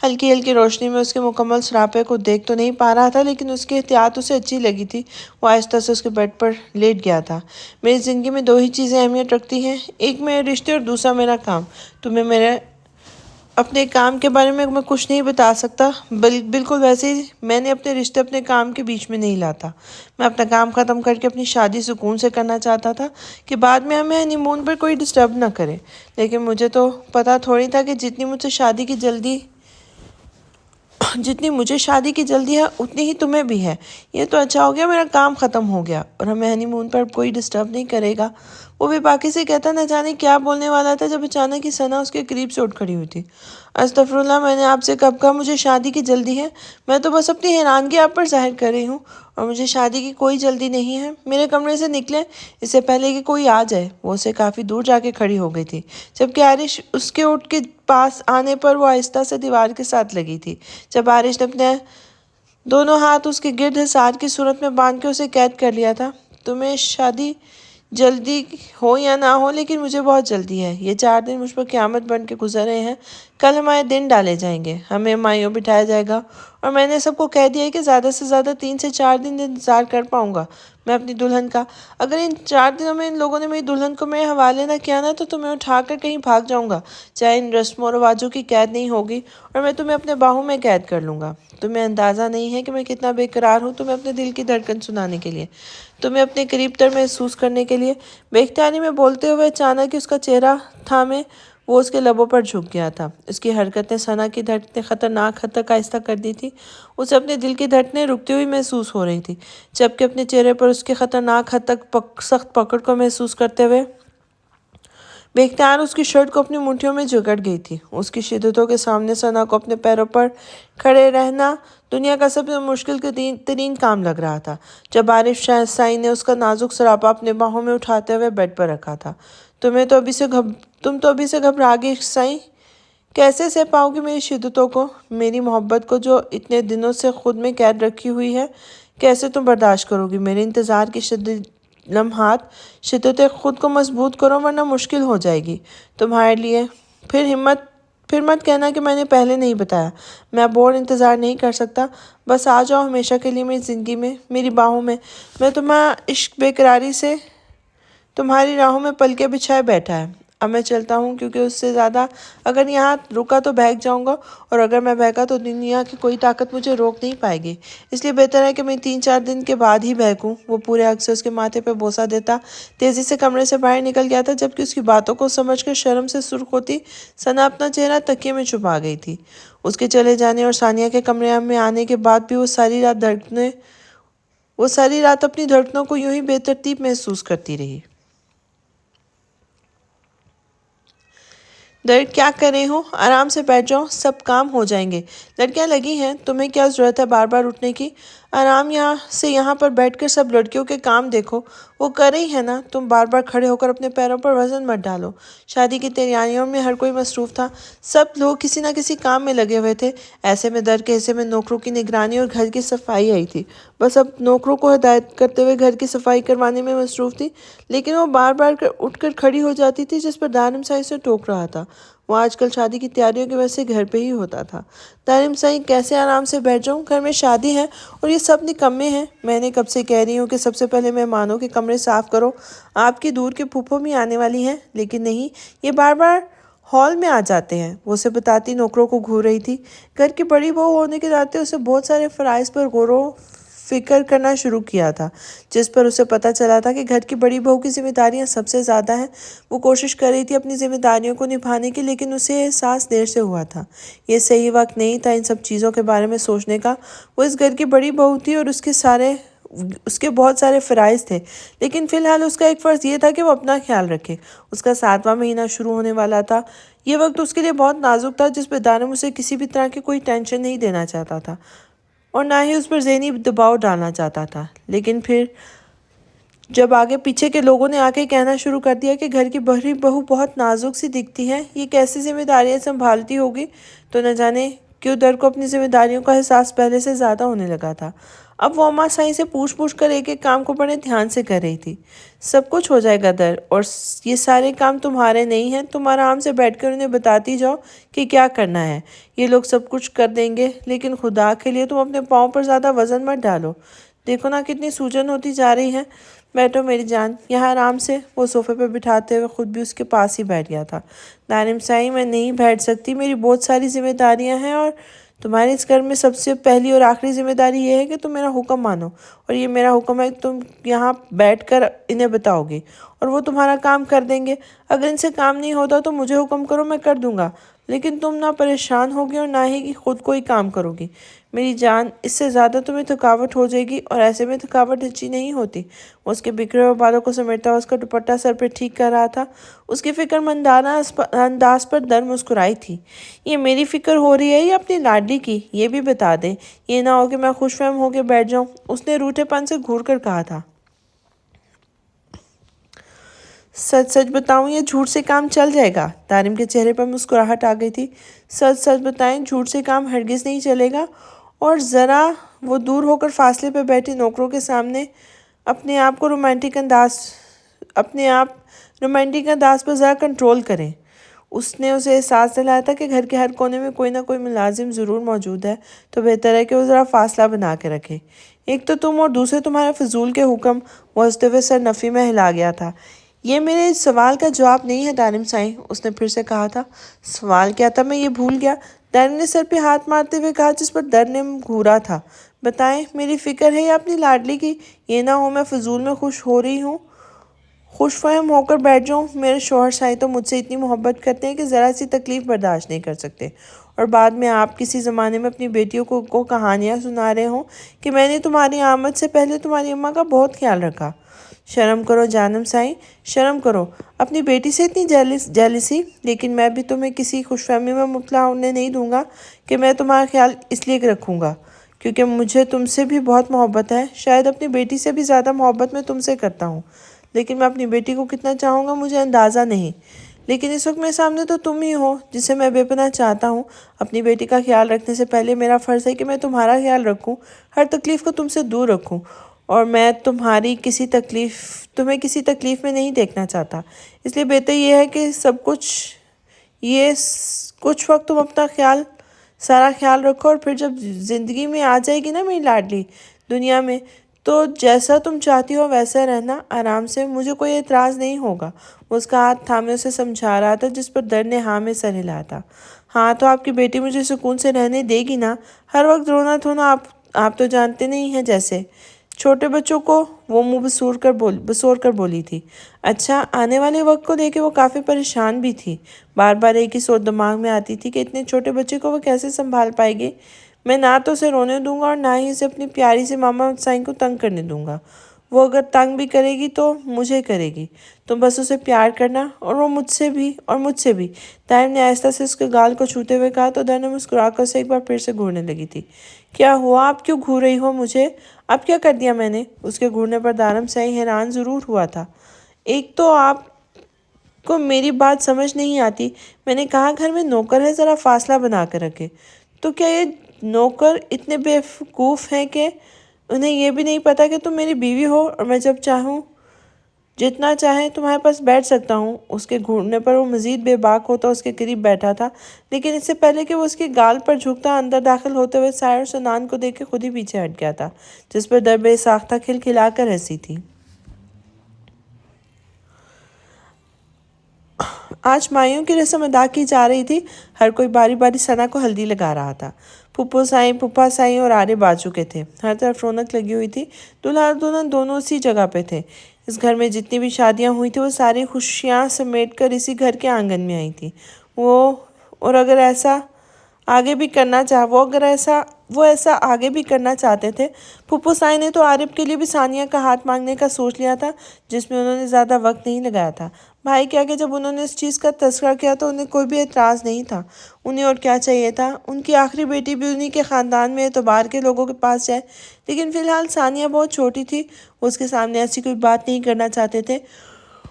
ہلکی ہلکی روشنی میں اس کے مکمل سراپے کو دیکھ تو نہیں پا رہا تھا، لیکن اس کی احتیاط اسے اچھی لگی تھی۔ وہ آہستہ سے اس کے بیڈ پر لیٹ گیا تھا۔ میری زندگی میں دو ہی چیزیں اہمیت رکھتی ہیں، ایک میرے رشتے اور دوسرا میرا کام۔ تمہیں میرے اپنے کام کے بارے میں کچھ نہیں بتا سکتا، بالکل ویسے ہی میں نے اپنے رشتے اپنے کام کے بیچ میں نہیں لاتا۔ میں اپنا کام ختم کر کے اپنی شادی سکون سے کرنا چاہتا تھا کہ بعد میں ہمیں ہنی مون پر کوئی ڈسٹرب نہ کرے، لیکن مجھے تو پتا تھوڑی تھا کہ جتنی مجھے شادی کی جلدی ہے اتنی ہی تمہیں بھی ہے۔ یہ تو اچھا ہو گیا میرا کام ختم ہو گیا اور ہمیں ہنی مون پر کوئی ڈسٹرب نہیں کرے گا۔ وہ بھی باقی سے کہتا نہ جانے کیا بولنے والا تھا جب اچانک ہی ثنا اس کے قریب سے اٹھ کھڑی ہوئی تھی۔ استغفراللہ، میں نے آپ سے کب کہا مجھے شادی کی جلدی ہے؟ میں تو بس اپنی حیرانگی آپ پر ظاہر کر رہی ہوں، اور مجھے شادی کی کوئی جلدی نہیں ہے۔ میرے کمرے سے نکلیں اس سے پہلے کہ کوئی آ جائے۔ وہ اسے کافی دور جا کے کھڑی ہو گئی تھی، جبکہ آرش اس کے اٹھ کے پاس آنے پر وہ آہستہ سے دیوار کے ساتھ لگی تھی۔ جب آرش نے اپنے دونوں ہاتھ اس کے گرد حصار کی صورت میں باندھ کے اسے قید کر لیا تھا۔ تمہیں شادی جلدی ہو یا نہ ہو، لیکن مجھے بہت جلدی ہے۔ یہ 4 دن مجھ پر قیامت بن کے گزر رہے ہیں۔ کل ہمارے دن ڈالے جائیں گے، ہمیں مائیوں بٹھایا جائے گا، اور میں نے سب کو کہہ دیا ہے کہ زیادہ سے زیادہ 3 سے 4 دن انتظار کر پاؤں گا میں اپنی دلہن کا۔ اگر ان 4 دنوں میں ان لوگوں نے میری دلہن کو میرے حوالے نہ کیا نا، تو تمہیں اٹھا کر کہیں بھاگ جاؤں گا، چاہے ان رسموں و رواجوں کی قید نہیں ہوگی، اور میں تمہیں اپنے باہوں میں قید کر لوں گا۔ تمہیں اندازہ نہیں ہے کہ میں کتنا بے قرار ہوں تمہیں اپنے دل کی دھڑکن سنانے کے لیے، تمہیں اپنے قریب تر محسوس کرنے کے لیے۔ بے اختیاری میں بولتے ہوئے اچانک اس کا چہرہ تھامے وہ اس کے لبوں پر جھک گیا تھا۔ اس کی حرکتیں ثنا کی دھڑکنیں خطرناک حد تک آہستہ کر دی تھی۔ اسے اپنے دل کی دھڑکنیں رکتی ہوئی محسوس ہو رہی تھی، جبکہ اپنے چہرے پر اس کے خطرناک حد تک سخت پکڑ کو محسوس کرتے ہوئے بے اختیار اس کی شرٹ کو اپنی مٹھیوں میں جکڑ گئی تھی۔ اس کی شدتوں کے سامنے ثنا کو اپنے پیروں پر کھڑے رہنا دنیا کا سب سے مشکل ترین کام لگ رہا تھا۔ جب عارف سائیں نے اس کا نازک سراپا اپنے باہوں میں اٹھاتے ہوئے بیڈ پر رکھا تھا۔ تم تو ابھی سے گھبرا گئی سائیں، کیسے سہ پاؤ گی میری شدتوں کو، میری محبت کو جو اتنے دنوں سے خود میں قید رکھی ہوئی ہے؟ کیسے تم برداشت کرو گی میرے انتظار کی لمحات؟ شدتیں خود کو مضبوط کرو ورنہ مشکل ہو جائے گی تمہارے لیے۔ پھر مت کہنا کہ میں نے پہلے نہیں بتایا۔ میں اب اور انتظار نہیں کر سکتا، بس آ جاؤ ہمیشہ کے لیے میری زندگی میں، میری باہوں میں۔ میں تمہارا عشق بے قراری سے تمہاری راہوں میں پلکیں بچھائے بیٹھا ہے۔ اب میں چلتا ہوں، کیونکہ اس سے زیادہ اگر یہاں رکا تو بہک جاؤں گا، اور اگر میں بہکا تو دنیا کی کوئی طاقت مجھے روک نہیں پائے گی۔ اس لیے بہتر ہے کہ میں 3-4 دن کے بعد ہی بہکوں۔ وہ پورے حق سے اس کے ماتھے پہ بوسہ دیتا تیزی سے کمرے سے باہر نکل گیا تھا، جبکہ اس کی باتوں کو سمجھ کر شرم سے سرخ ہوتی ثنا اپنا چہرہ تکیے میں چھپا گئی تھی۔ اس کے چلے جانے اور ثانیہ کے کمرے میں آنے کے بعد بھی وہ ساری رات اپنی دھڑکنوں کو یوں ہی بے ترتیب محسوس کرتی رہی۔ درد کیا کر رہے ہو؟ آرام سے بیٹھ جاؤ، سب کام ہو جائیں گے۔ لڑکیاں لگی ہیں، تمہیں کیا ضرورت ہے بار بار اٹھنے کی؟ آرام سے یہاں پر بیٹھ کر سب لڑکیوں کے کام دیکھو، وہ کر رہی ہے نا۔ تم بار بار کھڑے ہو کر اپنے پیروں پر وزن مت ڈالو۔ شادی کی تیاریوں میں ہر کوئی مصروف تھا، سب لوگ کسی نہ کسی کام میں لگے ہوئے تھے۔ ایسے میں در کے حصے میں نوکروں کی نگرانی اور گھر کی صفائی آئی تھی۔ بس اب نوکروں کو ہدایت کرتے ہوئے گھر کی صفائی کروانے میں مصروف تھی، لیکن وہ بار بار اٹھ کر کھڑی ہو جاتی تھی، جس پر دارم سائی اسے ٹوک رہا تھا۔ وہ آج کل شادی کی تیاریوں کی وجہ سے گھر پہ ہی ہوتا تھا۔ دارم سائی، کیسے آرام سے بیٹھ جاؤں؟ گھر میں شادی ہے اور یہ سب نکمے ہیں۔ میں نے کب سے کہہ رہی ہوں کہ سب سے پہلے مہمانوں کے کمرے صاف کرو۔ آپ کی دور کے پھوپھو بھی آنے والی ہیں، لیکن نہیں، یہ بار بار ہال میں آ جاتے ہیں۔ وہ اسے بتاتی نوکروں کو گھور رہی تھی۔ گھر کی بڑی بہو ہونے کے ناطے اسے بہت سارے فرائض پر غور و فکر کرنا شروع کیا تھا، جس پر اسے پتہ چلا تھا کہ گھر کی بڑی بہو کی ذمہ داریاں سب سے زیادہ ہیں۔ وہ کوشش کر رہی تھی اپنی ذمہ داریوں کو نبھانے کی، لیکن اسے احساس دیر سے ہوا تھا۔ یہ صحیح وقت نہیں تھا ان سب چیزوں کے بارے میں سوچنے کا۔ وہ اس گھر کی بڑی بہو تھی اور اس کے بہت سارے فرائض تھے، لیکن فی الحال اس کا ایک فرض یہ تھا کہ وہ اپنا خیال رکھے۔ اس کا 7واں مہینہ شروع ہونے والا تھا۔ یہ وقت اس کے لیے بہت نازک تھا، جس پہ دارم اسے کسی بھی طرح کی کوئی ٹینشن نہیں دینا چاہتا تھا، اور نہ ہی اس پر ذہنی دباؤ ڈالنا چاہتا تھا۔ لیکن پھر جب آگے پیچھے کے لوگوں نے آ کے کہنا شروع کر دیا کہ گھر کی بڑی بہو بہت نازک سی دکھتی ہے، یہ کیسی ذمہ داریاں سنبھالتی ہوگی، تو نہ جانے کیوں در کو اپنی ذمہ داریوں کا احساس پہلے سے زیادہ ہونے لگا تھا۔ اب وہ اماں سائیں سے پوچھ کر ایک ایک کام کو بڑے دھیان سے کر رہی تھی۔ سب کچھ ہو جائے گا در، اور یہ سارے کام تمہارے نہیں ہیں، تم آرام سے بیٹھ کر انہیں بتاتی جاؤ کہ کیا کرنا ہے، یہ لوگ سب کچھ کر دیں گے۔ لیکن خدا کے لیے تم اپنے پاؤں پر زیادہ وزن مت ڈالو، دیکھو نا کتنی سوجن ہوتی جا رہی ہے۔ بیٹھو میری جان یہاں آرام سے۔ وہ صوفے پہ بٹھاتے ہوئے خود بھی اس کے پاس ہی بیٹھ گیا تھا۔ دانم سائیں میں نہیں بیٹھ سکتی، میری بہت ساری ذمہ داریاں ہیں، اور تمہارے اس گھر میں سب سے پہلی اور آخری ذمہ داری یہ ہے کہ تم میرا حکم مانو، اور یہ میرا حکم ہے کہ تم یہاں بیٹھ کر انہیں بتاؤ گے اور وہ تمہارا کام کر دیں گے۔ اگر ان سے کام نہیں ہوتا تو مجھے حکم کرو، میں کر دوں گا، لیکن تم نہ پریشان ہوگی اور نہ ہی خود کوئی کام کرو گی۔ میری جان اس سے زیادہ تمہیں تھکاوٹ ہو جائے گی، اور ایسے میں تھکاوٹ اچھی نہیں ہوتی۔ وہ اس کے بکھرے ہوئے بالوں کو سمیٹتا ہوا اس کا دوپٹہ سر پہ ٹھیک کر رہا تھا۔ اس کی فکر مندانہ انداز پر در مسکرائی تھی۔ یہ میری فکر ہو رہی ہے یا اپنی لاڈلی کی، یہ بھی بتا دے، یہ نہ ہو کہ میں خوش فہم ہو کے بیٹھ جاؤں۔ اس نے روٹھے پن سے گھور کر کہا تھا۔ سچ سچ بتاؤں یا جھوٹ سے کام چل جائے گا؟ دارم کے چہرے پر مسکراہٹ آ گئی تھی۔ سچ سچ بتائیں، جھوٹ سے کام ہرگز نہیں چلے گا۔ اور ذرا وہ دور ہو کر فاصلے پہ بیٹھے نوکروں کے سامنے اپنے آپ رومانٹک انداز پر ذرا کنٹرول کریں۔ اس نے اسے احساس دلایا تھا کہ گھر کے ہر کونے میں کوئی نہ کوئی ملازم ضرور موجود ہے، تو بہتر ہے کہ وہ ذرا فاصلہ بنا کے رکھے۔ ایک تو تم اور دوسرے تمہارے فضول کے حکم۔ وہ ہنستے ہوئے سر نفی میں ہلا گیا تھا۔ یہ میرے سوال کا جواب نہیں ہے دانم سائیں، اس نے پھر سے کہا تھا۔ سوال کیا تھا، میں یہ بھول گیا، دانم نے سر پہ ہاتھ مارتے ہوئے کہا جس پر در نے گھورا تھا۔ بتائیں، میری فکر ہے یا اپنی لاڈلی کی؟ یہ نہ ہو میں فضول میں خوش فہم ہو کر بیٹھ جاؤں۔ میرے شوہر شاہد تو مجھ سے اتنی محبت کرتے ہیں کہ ذرا سی تکلیف برداشت نہیں کر سکتے، اور بعد میں آپ کسی زمانے میں اپنی بیٹیوں کو کہانیاں سنا رہے ہوں کہ میں نے تمہاری آمد سے پہلے تمہاری اماں کا بہت خیال رکھا۔ شرم کرو جانم سائیں، شرم کرو، اپنی بیٹی سے اتنی جیلسی۔ لیکن میں بھی تمہیں کسی خوش فہمی میں مبتلا ہونے نہیں دوں گا کہ میں تمہارا خیال اس لیے رکھوں گا کیونکہ مجھے تم سے بھی بہت محبت ہے، شاید اپنی بیٹی سے بھی زیادہ محبت میں تم سے کرتا ہوں، لیکن میں اپنی بیٹی کو کتنا چاہوں گا مجھے اندازہ نہیں۔ لیکن اس وقت میرے سامنے تو تم ہی ہو جسے میں بے پناہ چاہتا ہوں۔ اپنی بیٹی کا خیال رکھنے سے پہلے میرا فرض ہے کہ میں تمہارا خیال رکھوں، ہر تکلیف کو تم سے دور رکھوں، اور میں تمہیں کسی تکلیف میں نہیں دیکھنا چاہتا۔ اس لیے بہتر یہ ہے کہ کچھ وقت تم اپنا سارا خیال رکھو، اور پھر جب زندگی میں آ جائے گی نا میری لاڈلی دنیا میں، تو جیسا تم چاہتی ہو ویسا رہنا آرام سے، مجھے کوئی اعتراض نہیں ہوگا۔ وہ اس کا ہاتھ تھامے اسے سمجھا رہا تھا، جس پر در نے ہاں میں سر ہلایا تھا۔ ہاں تو آپ کی بیٹی مجھے سکون سے رہنے دے گی نا؟ ہر وقت رونا دھونا آپ تو جانتے نہیں ہیں جیسے چھوٹے بچوں کو، وہ منہ بسور کر بولی تھی۔ اچھا، آنے والے وقت کو لے کے وہ کافی پریشان بھی تھی۔ بار بار ایک ہی سوچ دماغ میں آتی تھی کہ اتنے چھوٹے بچے کو وہ کیسے سنبھال پائے گی۔ میں نہ تو اسے رونے دوں گا اور نہ ہی اسے اپنی پیاری سی ماما سائیں کو تنگ کرنے دوں گا۔ وہ اگر تنگ بھی کرے گی تو مجھے کرے گی، تم بس اسے پیار کرنا، اور وہ مجھ سے بھی۔ دائم نے آہستہ سے اس کے گال کو چھوتے ہوئے کہا تو در نے مسکرا کر اسے ایک بار پھر سے گھورنے لگی تھی۔ کیا ہوا، آپ کیوں گھور رہی ہو مجھے؟ اب کیا کر دیا میں نے؟ اس کے گھورنے پر دانم سائیں حیران ضرور ہوا تھا۔ ایک تو آپ کو میری بات سمجھ نہیں آتی، میں نے کہا گھر میں نوکر ہے، ذرا فاصلہ بنا کر رکھے۔ تو کیا یہ نوکر اتنے بیوقوف ہیں کہ انہیں یہ بھی نہیں پتا کہ تم میری بیوی ہو، اور میں جب چاہوں جتنا چاہے تمہارے پاس بیٹھ سکتا ہوں؟ اس کے گھورنے پر وہ مزید بے باک ہوتا اس کے قریب بیٹھا تھا، لیکن اس سے پہلے کہ وہ اس کی گال پر جھکتا اندر داخل ہوتے ہوئے سائر اور سنان کو دیکھ کے خود ہی پیچھے ہٹ گیا تھا، جس پر در بے ساختہ کھلکھلا کر ہنسی تھی۔ آج مائیوں کی رسم ادا کی جا رہی تھی، ہر کوئی باری باری ثنا کو ہلدی لگا رہا تھا۔ پھپھو سائیں، پھوپھا سائیں اور آرے آ چکے تھے، ہر طرف رونق لگی ہوئی تھی۔ دلہا اور دلہن دونوں اسی جگہ پہ تھے۔ اس گھر میں جتنی بھی شادیاں ہوئی تھیں وہ ساری خوشیاں سمیٹ کر اسی گھر کے آنگن میں آئی تھیں۔ وہ ایسا آگے بھی کرنا چاہتے تھے۔ پھپھو سائیں نے تو عارف کے لیے بھی ثانیہ کا ہاتھ مانگنے کا سوچ لیا تھا، جس میں انہوں نے زیادہ وقت نہیں لگایا تھا۔ بھائی کے آگے جب انہوں نے اس چیز کا تذکرہ کیا تو انہیں کوئی بھی اعتراض نہیں تھا۔ انہیں اور کیا چاہیے تھا؟ ان کی آخری بیٹی بھی انہی کے خاندان میں اعتبار کے لوگوں کے پاس جائے، لیکن فی الحال ثانیہ بہت چھوٹی تھی، وہ اس کے سامنے ایسی کوئی بات نہیں کرنا چاہتے تھے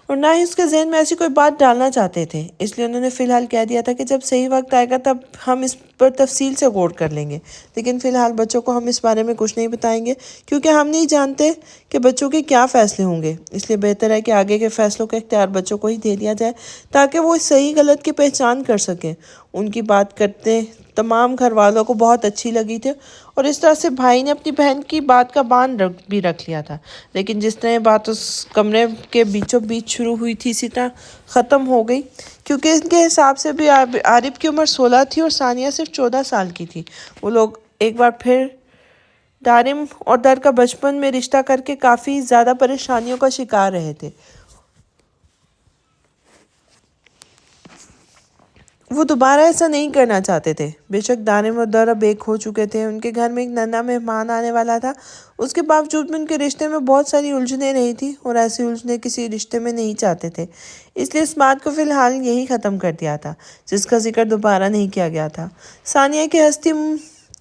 اور نہ ہی اس کے ذہن میں ایسی کوئی بات ڈالنا چاہتے تھے۔ اس لیے انہوں نے فی الحال کہہ دیا تھا کہ جب صحیح وقت آئے گا تب ہم اس پر تفصیل سے غور کر لیں گے، لیکن فی الحال بچوں کو ہم اس بارے میں کچھ نہیں بتائیں گے کیونکہ ہم نہیں جانتے کہ بچوں کے کیا فیصلے ہوں گے۔ اس لیے بہتر ہے کہ آگے کے فیصلوں کا اختیار بچوں کو ہی دے دیا جائے تاکہ وہ صحیح غلط کی پہچان کر سکیں۔ ان کی بات کرتے تمام گھر والوں کو بہت اچھی لگی تھی اور اس طرح سے بھائی نے اپنی بہن کی بات کا بان بھی رکھ لیا تھا، لیکن جس طرح یہ بات اس کمرے کے بیچوں بیچ شروع ہوئی تھی اسی طرح ختم ہو گئی، کیونکہ ان کے حساب سے بھی عارف کی عمر 16 تھی اور ثانیہ صرف 14 سال کی تھی۔ وہ لوگ ایک بار پھر دارم اور در کا بچپن میں رشتہ کر کے کافی زیادہ پریشانیوں کا شکار رہے تھے۔ وہ دوبارہ ایسا نہیں کرنا چاہتے تھے۔ بے شک دارم اور در اب ایک ہو چکے تھے، ان کے گھر میں ایک ننھا مہمان آنے والا تھا، اس کے باوجود بھی ان کے رشتے میں بہت ساری الجھنیں رہی تھی اور ایسی الجھنیں کسی رشتے میں نہیں چاہتے تھے، اس لیے اس بات کو فی الحال یہی ختم کر دیا تھا، جس کا ذکر دوبارہ نہیں کیا گیا تھا۔ ثانیہ کی ہستی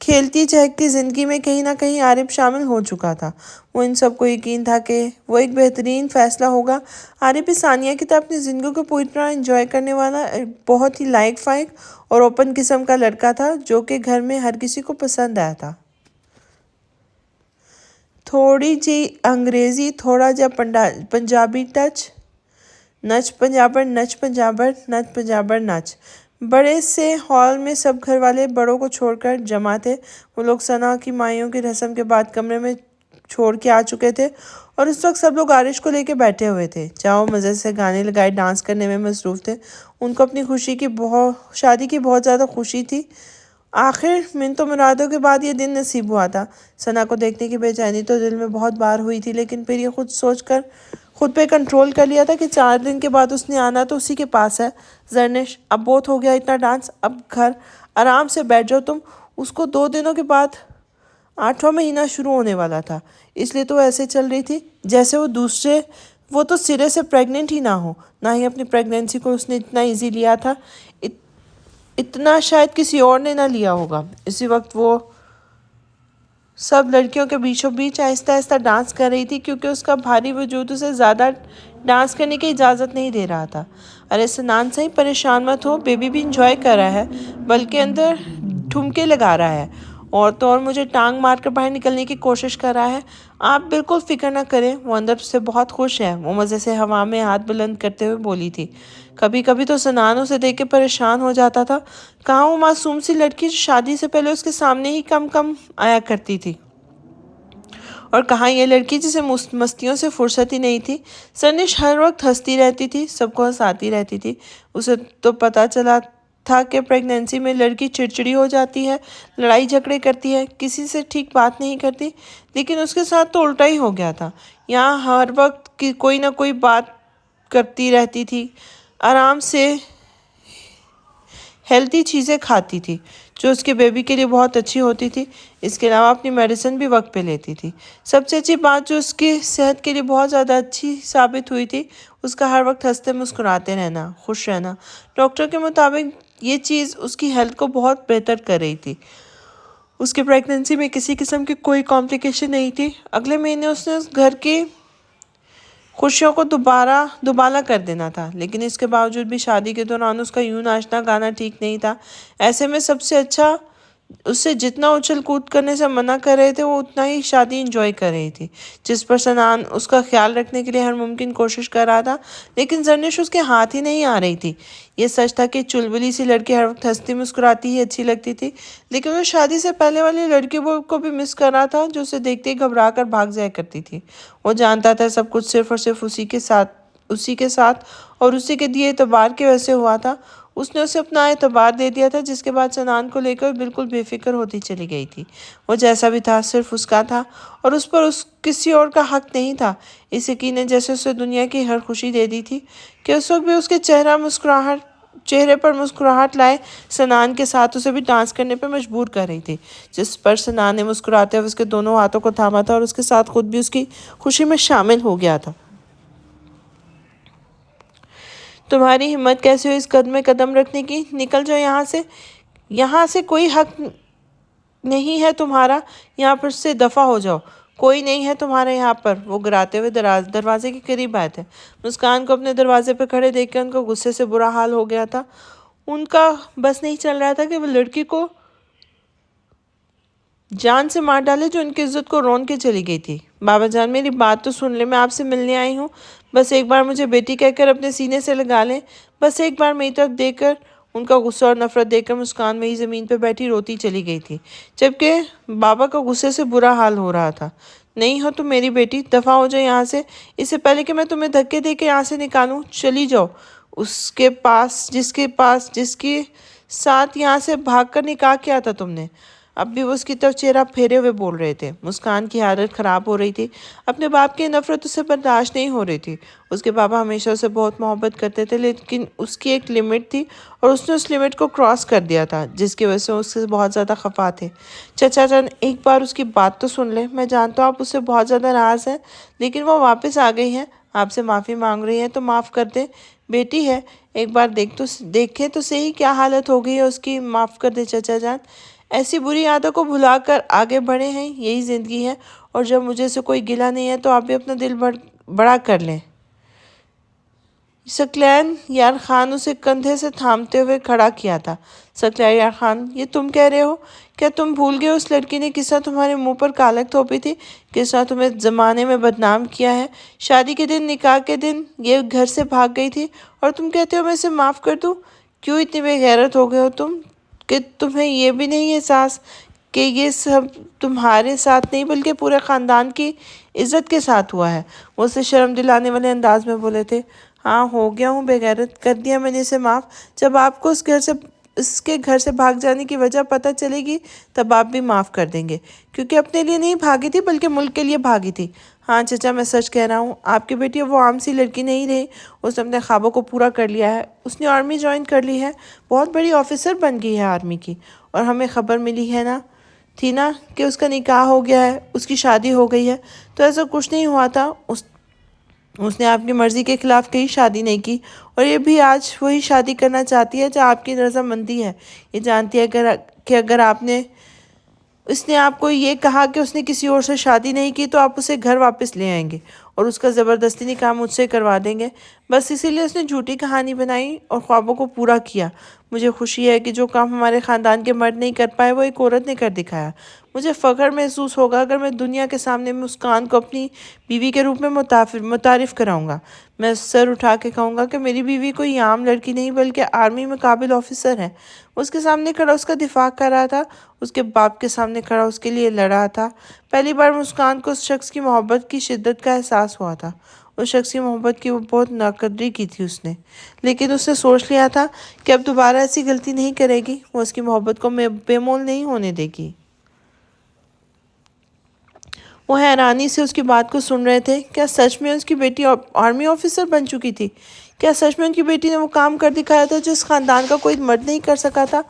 کھیلتی چہکتی زندگی میں کہیں نہ کہیں عارف شامل ہو چکا تھا۔ وہ ان سب کو یقین تھا کہ وہ ایک بہترین فیصلہ ہوگا۔ عارف بھی ثانیہ کی طرح اپنی زندگی کو پوری طرح انجوائے کرنے والا بہت ہی لائق فائق اور اوپن قسم کا لڑکا تھا جو کہ گھر میں ہر کسی کو پسند آیا تھا۔ تھوڑی جی انگریزی، تھوڑا جا پنجابی ٹچ، نچ پنجابر نچ پنجابر نچ پنجابر نچ۔ بڑے سے ہال میں سب گھر والے بڑوں کو چھوڑ کر جمع تھے۔ وہ لوگ ثنا کی مائیوں کی رسم کے بعد کمرے میں چھوڑ کے آ چکے تھے اور اس وقت سب لوگ عارش کو لے کے بیٹھے ہوئے تھے جہاں وہ مزے سے گانے لگائے ڈانس کرنے میں مصروف تھے۔ ان کو اپنی شادی کی بہت زیادہ خوشی تھی۔ آخر منت و مرادوں کے بعد یہ دن نصیب ہوا تھا۔ ثنا کو دیکھنے کی بے چینی تو دل میں بہت بار ہوئی تھی، لیکن پھر یہ خود پہ کنٹرول کر لیا تھا کہ 4 دن کے بعد اس نے آنا تو اسی کے پاس ہے۔ زرنش، اب بہت ہو گیا اتنا ڈانس، اب گھر آرام سے بیٹھ جاؤ تم۔ اس کو 2 دنوں کے بعد 8واں مہینہ شروع ہونے والا تھا، اس لیے تو ایسے چل رہی تھی جیسے وہ تو سرے سے پریگننٹ ہی نہ ہو۔ نہ ہی اپنی پریگننسی کو اس نے اتنا ایزی لیا تھا، اتنا شاید کسی اور نے نہ لیا ہوگا۔ اسی وقت وہ سب لڑکیوں کے بیچوں بیچ آہستہ آہستہ ڈانس کر رہی تھی کیونکہ اس کا بھاری وجود اسے زیادہ ڈانس کرنے کی اجازت نہیں دے رہا تھا۔ ارے سنان صحیح پریشان مت ہو، بیبی بھی انجوائے کر رہا ہے، بلکہ اندر ٹھمکے لگا رہا ہے اور تو اور مجھے ٹانگ مار کر باہر نکلنے کی کوشش کر رہا ہے۔ آپ بالکل فکر نہ کریں، وہ اندر سے بہت خوش ہے، وہ مزے سے ہوا میں ہاتھ بلند کرتے ہوئے بولی تھی۔ کبھی کبھی تو سنان اسے دیکھ کے پریشان ہو جاتا تھا، کہاں وہ معصوم سی لڑکی جو شادی سے پہلے اس کے سامنے ہی کم آیا کرتی تھی، اور کہاں یہ لڑکی جسے مستیوں سے فرصت ہی نہیں تھی۔ زرنش ہر وقت ہنستی رہتی تھی، سب کو ہنساتی رہتی تھی۔ اسے تو پتہ چلا تھا کہ پریگننسی میں لڑکی چڑچڑی ہو جاتی ہے، لڑائی جھگڑے کرتی ہے، کسی سے ٹھیک بات نہیں کرتی، لیکن اس کے ساتھ تو الٹا ہی ہو گیا تھا۔ یہاں ہر وقت کوئی نہ کوئی بات کرتی رہتی تھی، آرام سے ہیلتھی چیزیں کھاتی تھی جو اس کے بیبی کے لیے بہت اچھی ہوتی تھی۔ اس کے علاوہ اپنی میڈیسن بھی وقت پہ لیتی تھی۔ سب سے اچھی بات جو اس کی صحت کے لیے بہت زیادہ اچھی ثابت ہوئی تھی، اس کا ہر وقت ہنستے مسکراتے رہنا، خوش رہنا۔ ڈاکٹر کے مطابق یہ چیز اس کی ہیلتھ کو بہت بہتر کر رہی تھی۔ اس کی پریگننسی میں کسی قسم کی کوئی کمپلیکیشن نہیں تھی۔ اگلے مہینے اس نے اس گھر کی خوشیوں کو دوبالا کر دینا تھا، لیکن اس کے باوجود بھی شادی کے دوران اس کا یوں ناچنا گانا ٹھیک نہیں تھا۔ ایسے میں سب سے اچھا اس سے جتنا اچھل کود کرنے سے منع کر رہے تھے وہ اتنا ہی شادی انجوائے کر رہی تھی، جس پر سنان اس کا خیال رکھنے کے لیے ہر ممکن کوشش کر رہا تھا، لیکن زرنش اس کے ہاتھ ہی نہیں آ رہی تھی۔ یہ سچ تھا کہ چلبلی سی لڑکی ہر وقت ہنستی مسکراتی ہی اچھی لگتی تھی، لیکن وہ شادی سے پہلے والی لڑکی کو بھی مس کر رہا تھا جو اسے دیکھتے ہی گھبرا کر بھاگ جایا کرتی تھی۔ وہ جانتا تھا سب کچھ صرف اور صرف اسی کے ساتھ اور اسی کے دیے اعتبار کے وجہ سے ہوا تھا۔ اس نے اسے اپنا اعتبار دے دیا تھا، جس کے بعد سنان کو لے کر بالکل بے فکر ہوتی چلی گئی تھی۔ وہ جیسا بھی تھا صرف اس کا تھا اور اس پر کسی اور کا حق نہیں تھا۔ اس یقین نے جیسے اسے دنیا کی ہر خوشی دے دی تھی کہ اس وقت بھی اس کے چہرے پر مسکراہٹ لائے سنان کے ساتھ اسے بھی ڈانس کرنے پہ مجبور کر رہی تھی، جس پر سنان نے مسکراتے ہوئے اس کے دونوں ہاتھوں کو تھاما تھا اور اس کے ساتھ خود بھی اس کی خوشی میں شامل ہو گیا تھا۔ تمہاری ہمت کیسے ہوئی اس قدم میں قدم رکھنے کی؟ نکل جاؤ یہاں سے کوئی حق نہیں ہے تمہارا یہاں پر سے دفع ہو جاؤ، کوئی نہیں ہے تمہارا یہاں پر۔ وہ گراتے ہوئے دروازے کے قریب آئے تھے۔ مسکان کو اپنے دروازے پہ کھڑے دیکھ کے ان کو غصے سے برا حال ہو گیا تھا۔ ان کا بس نہیں چل رہا تھا کہ وہ لڑکی کو جان سے مار ڈالے جو ان کی عزت کو رون کے چلی گئی تھی۔ بابا جان میری بات تو سن لیں، میں آپ سے ملنے آئی ہوں، بس ایک بار مجھے بیٹی کہہ کر اپنے سینے سے لگا لیں، بس ایک بار میری طرف دیکھ کر۔ ان کا غصہ اور نفرت دیکھ کر مسکان وہی زمین پہ بیٹھی روتی چلی گئی تھی، جبکہ بابا کا غصے سے برا حال ہو رہا تھا۔ نہیں ہو تم میری بیٹی، دفع ہو جاؤ یہاں سے، اس سے پہلے کہ میں تمہیں دھکے دے کے یہاں سے نکالوں۔ چلی جاؤ جس کے ساتھ یہاں سے بھاگ کر نکاح کیا تھا تم نے۔ اب بھی وہ اس کی طرف چہرہ پھیرے ہوئے بول رہے تھے۔ مسکان کی حالت خراب ہو رہی تھی، اپنے باپ کی نفرت اسے برداشت نہیں ہو رہی تھی۔ اس کے بابا ہمیشہ اسے بہت محبت کرتے تھے، لیکن اس کی ایک لمٹ تھی اور اس نے اس لمٹ کو کراس کر دیا تھا، جس کی وجہ سے اس سے بہت زیادہ خفا تھے۔ چچا جان ایک بار اس کی بات تو سن لیں، میں جانتا ہوں آپ اس سے بہت زیادہ ناراض ہیں، لیکن وہ واپس آ گئی ہیں، آپ سے معافی مانگ رہی ہیں تو معاف کر دیں۔ بیٹی ہے، ایک بار دیکھیں تو صحیح کیا حالت ہو گئی ہے اس کی، معاف کر دیں چچا جان۔ ایسی بری عادت کو بھلا کر آگے بڑھے ہیں، یہی زندگی ہے، اور جب مجھے سے کوئی گلہ نہیں ہے تو آپ بھی اپنا دل بڑا کر لیں۔ ثقلین یار خان اسے کندھے سے تھامتے ہوئے کھڑا کیا تھا۔ ثقلین یار خان، یہ تم کہہ رہے ہو؟ کیا تم بھول گئے اس لڑکی نے کس طرح تمہارے منہ پر کالک تھوپی تھی، کس طرح تمہیں زمانے میں بدنام کیا ہے؟ شادی کے دن، نکاح کے دن یہ گھر سے بھاگ گئی تھی اور تم کہتے ہو میں اسے معاف کر دوں؟ کیوں اتنی بے غیرت ہو گئے ہو تم کہ تمہیں یہ بھی نہیں احساس کہ یہ سب تمہارے ساتھ نہیں بلکہ پورے خاندان کی عزت کے ساتھ ہوا ہے؟ وہ اسے شرم دلانے والے انداز میں بولے تھے۔ ہاں ہو گیا ہوں بے غیرت، کر دیا میں نے اسے معاف۔ جب آپ کو اس کے گھر سے بھاگ جانے کی وجہ پتہ چلے گی تب آپ بھی معاف کر دیں گے، کیونکہ اپنے لیے نہیں بھاگی تھی بلکہ ملک کے لیے بھاگی تھی۔ ہاں چچا میں سچ کہہ رہا ہوں، آپ کی بیٹی وہ عام سی لڑکی نہیں رہی، اس نے اپنے خوابوں کو پورا کر لیا ہے، اس نے آرمی جوائن کر لی ہے، بہت بڑی آفیسر بن گئی ہے آرمی کی، اور ہمیں خبر ملی ہے تھی نا کہ اس کا نکاح ہو گیا ہے، اس کی شادی ہو گئی ہے۔ تو ایسا کچھ نہیں ہوا تھا، اس نے آپ کی مرضی کے خلاف کہیں شادی نہیں کی، اور یہ بھی آج وہی شادی کرنا چاہتی ہے جو آپ کی رضامندی ہے۔ یہ جانتی ہے کہ اگر اس نے آپ کو یہ کہا کہ اس نے کسی اور سے شادی نہیں کی تو آپ اسے گھر واپس لے آئیں گے اور اس کا زبردستی نکاح مجھ سے کروا دیں گے۔ بس اسی لیے اس نے جھوٹی کہانی بنائی اور خوابوں کو پورا کیا۔ مجھے خوشی ہے کہ جو کام ہمارے خاندان کے مرد نہیں کر پائے وہ ایک عورت نے کر دکھایا۔ مجھے فخر محسوس ہوگا اگر میں دنیا کے سامنے مسکان کو اپنی بیوی کے روپ میں متعارف کراؤں گا۔ میں سر اٹھا کے کہوں گا کہ میری بیوی کوئی عام لڑکی نہیں بلکہ آرمی میں قابل آفیسر ہے۔ اس کے سامنے کھڑا اس کا دفاع کر رہا تھا، اس کے باپ کے سامنے کھڑا اس کے لیے لڑا تھا۔ پہلی بار مسکان کو اس شخص کی محبت کی شدت کا احساس ہوا تھا۔ اس شخص کی محبت کی وہ بہت ناقدری کی تھی اس نے، لیکن اس نے سوچ لیا تھا کہ اب دوبارہ ایسی غلطی نہیں کرے گی، وہ اس کی محبت کو بے مول نہیں ہونے دے گی۔ وہ حیرانی سے اس کی بات کو سن رہے تھے۔ کیا سچ میں اس کی بیٹی آرمی آفیسر بن چکی تھی؟ کیا سچ میں ان کی بیٹی نے وہ کام کر دکھایا تھا جو اس خاندان کا کوئی مرد نہیں کر سکا تھا؟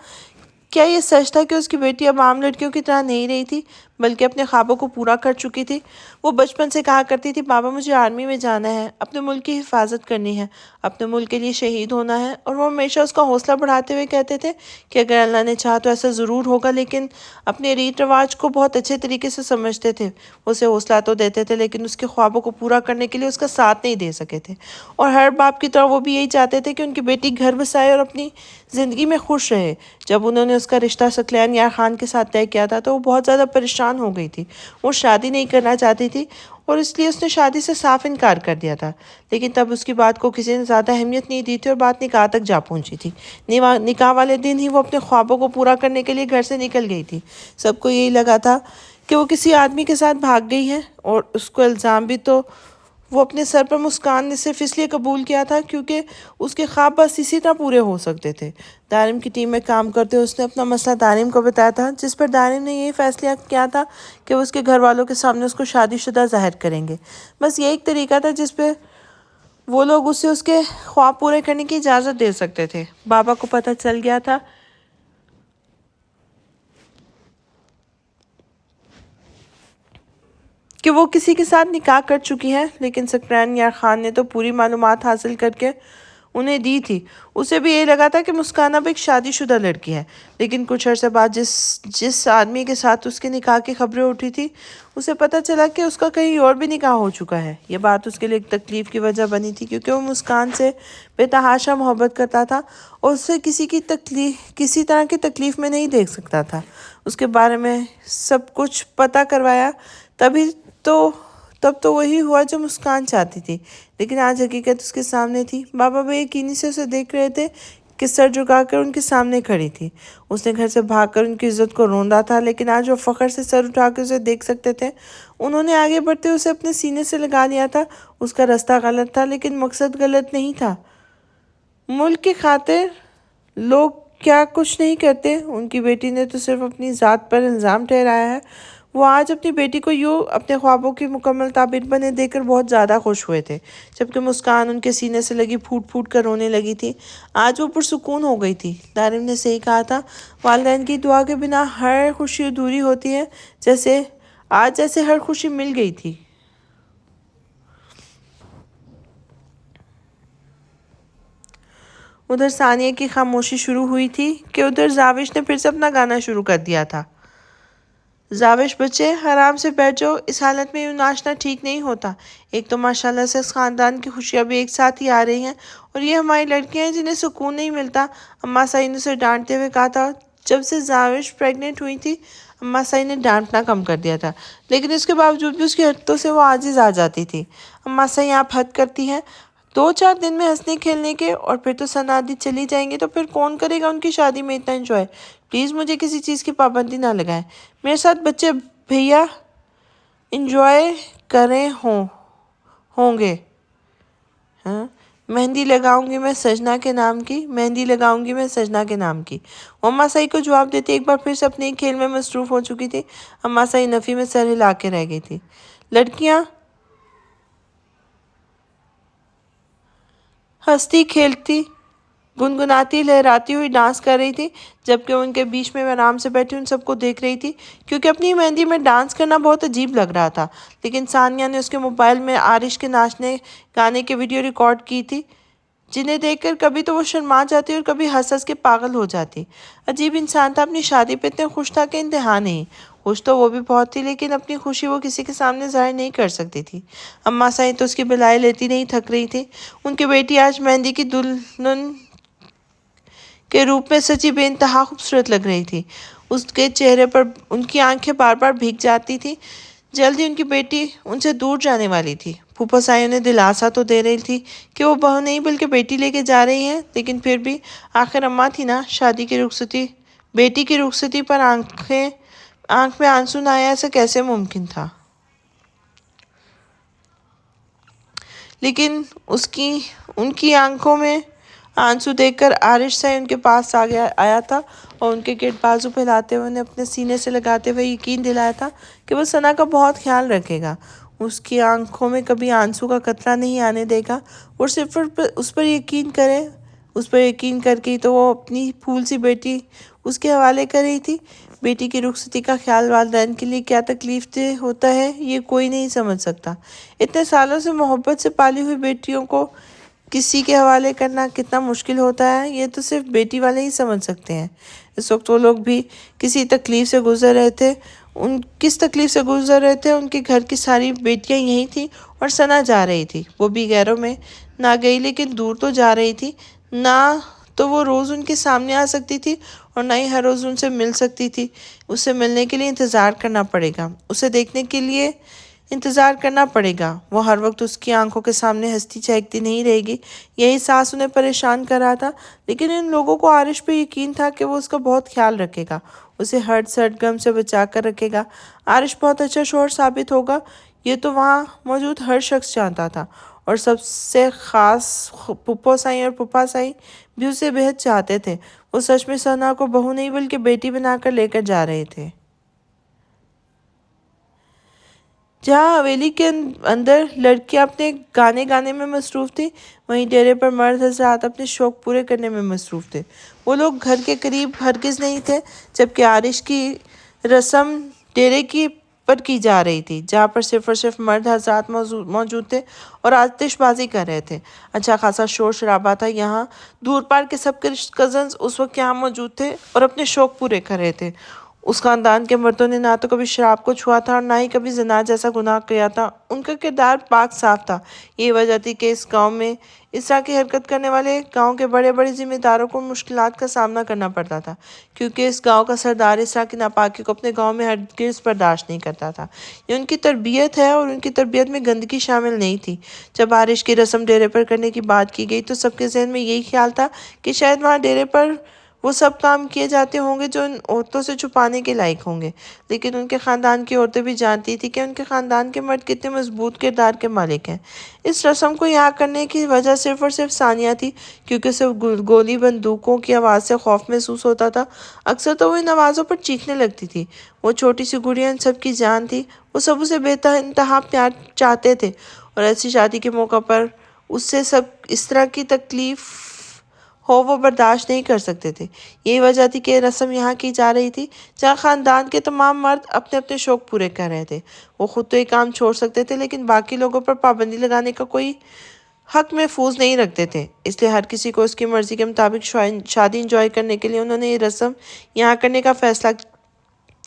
کیا یہ سچ تھا کہ اس کی بیٹی اب عام لڑکیوں کی طرح نہیں رہی تھی بلکہ اپنے خوابوں کو پورا کر چکی تھی؟ وہ بچپن سے کہا کرتی تھی بابا مجھے آرمی میں جانا ہے، اپنے ملک کی حفاظت کرنی ہے، اپنے ملک کے لیے شہید ہونا ہے، اور وہ ہمیشہ اس کا حوصلہ بڑھاتے ہوئے کہتے تھے کہ اگر اللہ نے چاہا تو ایسا ضرور ہوگا، لیکن اپنے ریت رواج کو بہت اچھے طریقے سے سمجھتے تھے۔ وہ اسے حوصلہ تو دیتے تھے لیکن اس کے خوابوں کو پورا کرنے کے لیے اس کا ساتھ نہیں دے سکے تھے، اور ہر باپ کی طرح وہ بھی یہی چاہتے تھے کہ ان کی بیٹی گھر بسائے اور اپنی زندگی میں خوش رہے۔ جب انہوں نے اس کا رشتہ ثقلین یار خان کے ساتھ طے کیا تھا تو وہ بہت زیادہ پریشان ہو گئی تھی۔ وہ شادی نہیں کرنا چاہتی تھی اور اس لیے اس نے شادی سے صاف انکار کر دیا تھا، لیکن تب اس کی بات کو کسی نے زیادہ اہمیت نہیں دی تھی اور بات نکاح تک جا پہنچی تھی۔ نکاح والے دن ہی وہ اپنے خوابوں کو پورا کرنے کے لیے گھر سے نکل گئی تھی۔ سب کو یہی لگا تھا کہ وہ کسی آدمی کے ساتھ بھاگ گئی ہے، اور اس کو الزام بھی تو وہ اپنے سر پر مسکان نے صرف اس لیے قبول کیا تھا کیونکہ اس کے خواب بس اسی طرح پورے ہو سکتے تھے۔ دارم کی ٹیم میں کام کرتے اس نے اپنا مسئلہ دارم کو بتایا تھا، جس پر دارم نے یہی فیصلہ کیا تھا کہ وہ اس کے گھر والوں کے سامنے اس کو شادی شدہ ظاہر کریں گے۔ بس یہ ایک طریقہ تھا جس پہ وہ لوگ اسے اس کے خواب پورے کرنے کی اجازت دے سکتے تھے۔ بابا کو پتہ چل گیا تھا کہ وہ کسی کے ساتھ نکاح کر چکی ہے، لیکن ثقلین یار خان نے تو پوری معلومات حاصل کر کے انہیں دی تھی۔ اسے بھی یہ لگا تھا کہ مسکان اب ایک شادی شدہ لڑکی ہے، لیکن کچھ عرصے بعد جس آدمی کے ساتھ اس کے نکاح کی خبریں اٹھی تھی، اسے پتہ چلا کہ اس کا کہیں اور بھی نکاح ہو چکا ہے۔ یہ بات اس کے لیے ایک تکلیف کی وجہ بنی تھی، کیونکہ وہ مسکان سے بے تحاشا محبت کرتا تھا اور اسے کسی طرح کی تکلیف میں نہیں دیکھ سکتا تھا۔ اس کے بارے میں سب کچھ پتہ کروایا، تب تو وہی ہوا جو مسکان چاہتی تھی، لیکن آج حقیقت اس کے سامنے تھی۔ بابا بے یقینی سے اسے دیکھ رہے تھے کہ سر جھکا کر ان کے سامنے کھڑی تھی۔ اس نے گھر سے بھاگ کر ان کی عزت کو روندا تھا، لیکن آج وہ فخر سے سر اٹھا کے اسے دیکھ سکتے تھے۔ انہوں نے آگے بڑھتے اسے اپنے سینے سے لگا لیا تھا۔ اس کا راستہ غلط تھا، لیکن مقصد غلط نہیں تھا۔ ملک کی خاطر لوگ کیا کچھ نہیں کرتے۔ ان کی بیٹی نے تو صرف اپنی ذات پر الزام ٹھہرایا ہے۔ وہ آج اپنی بیٹی کو یوں اپنے خوابوں کی مکمل تعبیر بنے دیکھ کر بہت زیادہ خوش ہوئے تھے، جبکہ مسکان ان کے سینے سے لگی پھوٹ پھوٹ کر رونے لگی تھی۔ آج وہ پرسکون ہو گئی تھی۔ دارم نے صحیح کہا تھا، والدین کی دعا کے بنا ہر خوشی ادھوری ہوتی ہے، جیسے ہر خوشی مل گئی تھی۔ ادھر ثانیہ کی خاموشی شروع ہوئی تھی کہ ادھر زاوش نے پھر سے اپنا گانا شروع کر دیا تھا۔ زاوش بچے، آرام سے بیٹھ جاؤ، اس حالت میں یوں ناچنا ٹھیک نہیں ہوتا۔ ایک تو ماشاءاللہ سے اس خاندان کی خوشیاں بھی ایک ساتھ ہی آ رہی ہیں، اور یہ ہماری لڑکیاں ہیں جنہیں سکون نہیں ملتا۔ اماں سائی نے اسے ڈانٹتے ہوئے کہا تھا۔ جب سے زاوش پریگننٹ ہوئی تھی، اماں سائی نے ڈانٹنا کم کر دیا تھا، لیکن اس کے باوجود بھی اس کی حرکتوں سے وہ عاجز آ جاتی تھی۔ اماں سائی، آپ حد کرتی ہیں۔ 2-4 دن میں ہنسنے کھیلنے کے، اور پھر تو سنادی چلی جائیں گے، تو پھر کون کرے گا ان کی شادی میں اتنا انجوائے؟ پلیز مجھے کسی چیز کی پابندی نہ لگائیں۔ میرے ساتھ بچے بھیا انجوائے کریں ہوں گے۔ مہندی لگاؤں گی میں سجنا کے نام کی، مہندی لگاؤں گی میں سجنا کے نام کی، وہ اماں سائی کو جواب دیتے ایک بار پھر سے اپنے کھیل میں مصروف ہو چکی تھی۔ اماں سائی نفی میں سر ہلا کے رہ گئی تھی۔ لڑکیاں ہنستی کھیلتی، گنگناتی لہراتی ہوئی ڈانس کر رہی تھی، جبکہ ان کے بیچ میں آرام سے بیٹھی ان سب کو دیکھ رہی تھی، کیونکہ اپنی مہندی میں ڈانس کرنا بہت عجیب لگ رہا تھا۔ لیکن ثانیہ نے اس کے موبائل میں عارش کے ناچنے گانے کے ویڈیو ریکارڈ کی تھی، جنہیں دیکھ کر کبھی تو وہ شرما جاتی اور کبھی ہنس ہنس کے پاگل ہو جاتی۔ عجیب انسان تھا، اپنی شادی پہ اتنے خوش تھا کہ انتہا نہیں۔ خوش تو وہ بھی بہت تھی، لیکن اپنی خوشی وہ کسی کے سامنے ظاہر نہیں کر سکتی تھی۔ اماں سائی تو اس کی بلائیں لیتی نہیں تھک رہی تھی۔ ان کی بیٹی آج مہندی کی دلہن کے روپ میں سچی بے انتہا خوبصورت لگ رہی تھی۔ اس کے چہرے پر ان کی آنکھیں بار بار بھیگ جاتی تھی۔ جلد ہی ان کی بیٹی ان سے دور جانے والی تھی۔ پھوپھا سائی انہیں دلاسا تو دے رہی تھی کہ وہ بہو نہیں بلکہ بیٹی لے کے جا رہی ہیں، لیکن پھر بھی آخر اماں تھی نا۔ شادی کی رخصتی، بیٹی کی رخصتی پر آنکھ میں آنسو نہ آیا، ایسا کیسے ممکن تھا؟ لیکن ان کی آنکھوں میں آنسو دیکھ کر عارش سائی ان کے پاس آیا تھا اور ان کے گرد بازو پھیلاتے ہوئے انہیں اپنے سینے سے لگاتے ہوئے یقین دلایا تھا کہ وہ ثنا کا بہت خیال رکھے گا، اس کی آنکھوں میں کبھی آنسو کا قطرہ نہیں آنے دے گا، اور صرف اس پر یقین کر کے تو وہ اپنی پھول سی بیٹی اس کے حوالے کر رہی تھی۔ بیٹی کی رخصتی کا خیال والدین کے لیے کیا تکلیف دہ ہوتا ہے، یہ کوئی نہیں سمجھ سکتا۔ اتنے سالوں سے محبت سے پالی ہوئی بیٹیوں کو کسی کے حوالے کرنا کتنا مشکل ہوتا ہے، یہ تو صرف بیٹی والے ہی سمجھ سکتے ہیں۔ اس وقت وہ لوگ بھی کس تکلیف سے گزر رہے تھے۔ ان کے گھر کی ساری بیٹیاں یہی تھیں اور ثنا جا رہی تھی۔ وہ بھی غیروں میں نہ گئی، لیکن دور تو جا رہی تھی۔ نہ تو وہ روز ان کے سامنے آ سکتی تھی اور نہ ہی ہر روز ان سے مل سکتی تھی۔ اسے ملنے کے لیے انتظار کرنا پڑے گا، اسے دیکھنے کے لیے انتظار کرنا پڑے گا۔ وہ ہر وقت اس کی آنکھوں کے سامنے ہنستی چہکتی نہیں رہے گی، یہی احساس انہیں پریشان کر رہا تھا۔ لیکن ان لوگوں کو عارش پہ یقین تھا کہ وہ اس کا بہت خیال رکھے گا، اسے ہر سرگرم سے بچا کر رکھے گا۔ عارش بہت اچھا شوہر ثابت ہوگا، یہ تو وہاں موجود ہر شخص جانتا تھا، اور سب سے خاص پھوپھو سائی اور پھوپھا سائی بھی اسے بہت چاہتے تھے۔ وہ سچ میں ثنا کو بہو نہیں بلکہ بیٹی بنا کر لے کر جا رہے تھے۔ جہاں حویلی کے اندر لڑکیاں اپنے گانے میں مصروف تھیں، وہیں ڈیرے پر مرد حضرات اپنے شوق پورے کرنے میں مصروف تھے۔ وہ لوگ گھر کے قریب ہرگز نہیں تھے، جبکہ عارش کی رسم ڈیرے کی پر کی جا رہی تھی، جہاں پر صرف اور صرف مرد حضرات موجود تھے اور آتش بازی کر رہے تھے۔ اچھا خاصا شور شرابہ تھا یہاں۔ دور پار کے سب کے کزنز اس وقت یہاں موجود تھے اور اپنے شوق پورے کر رہے تھے۔ اس خاندان کے مردوں نے نہ تو کبھی شراب کو چھوا تھا اور نہ ہی کبھی زنا جیسا گناہ کیا تھا۔ ان کا کردار پاک صاف تھا۔ یہ وجہ تھی کہ اس گاؤں میں اس طرح کی حرکت کرنے والے گاؤں کے بڑے بڑے ذمہ داروں کو مشکلات کا سامنا کرنا پڑتا تھا، کیونکہ اس گاؤں کا سردار اس طرح کی ناپاکی کو اپنے گاؤں میں ہرگز برداشت نہیں کرتا تھا۔ یہ ان کی تربیت ہے اور ان کی تربیت میں گندگی شامل نہیں تھی۔ جب بارش کی رسم ڈیرے پر کرنے کی بات کی گئی تو سب کے ذہن میں یہی خیال تھا کہ شاید وہاں ڈیرے پر وہ سب کام کیے جاتے ہوں گے جو ان عورتوں سے چھپانے کے لائق ہوں گے، لیکن ان کے خاندان کی عورتیں بھی جانتی تھیں کہ ان کے خاندان کے مرد کتنے مضبوط کردار کے مالک ہیں۔ اس رسم کو یہاں کرنے کی وجہ صرف اور صرف ثانیہ تھی، کیونکہ اسے گولی بندوقوں کی آواز سے خوف محسوس ہوتا تھا۔ اکثر تو وہ ان آوازوں پر چیخنے لگتی تھی۔ وہ چھوٹی سی گڑیا ان سب کی جان تھی۔ وہ سب اسے بے انتہا پیار چاہتے تھے اور ایسی شادی کے موقع پر اس سے سب اس طرح کی تکلیف ہو وہ برداشت نہیں کر سکتے تھے۔ یہی وجہ تھی کہ یہ رسم یہاں کی جا رہی تھی، جہاں خاندان کے تمام مرد اپنے اپنے شوق پورے کر رہے تھے۔ وہ خود تو یہ کام چھوڑ سکتے تھے، لیکن باقی لوگوں پر پابندی لگانے کا کوئی حق محفوظ نہیں رکھتے تھے۔ اس لیے ہر کسی کو اس کی مرضی کے مطابق شادی انجوائے کرنے کے لیے انہوں نے یہ رسم یہاں کرنے کا فیصلہ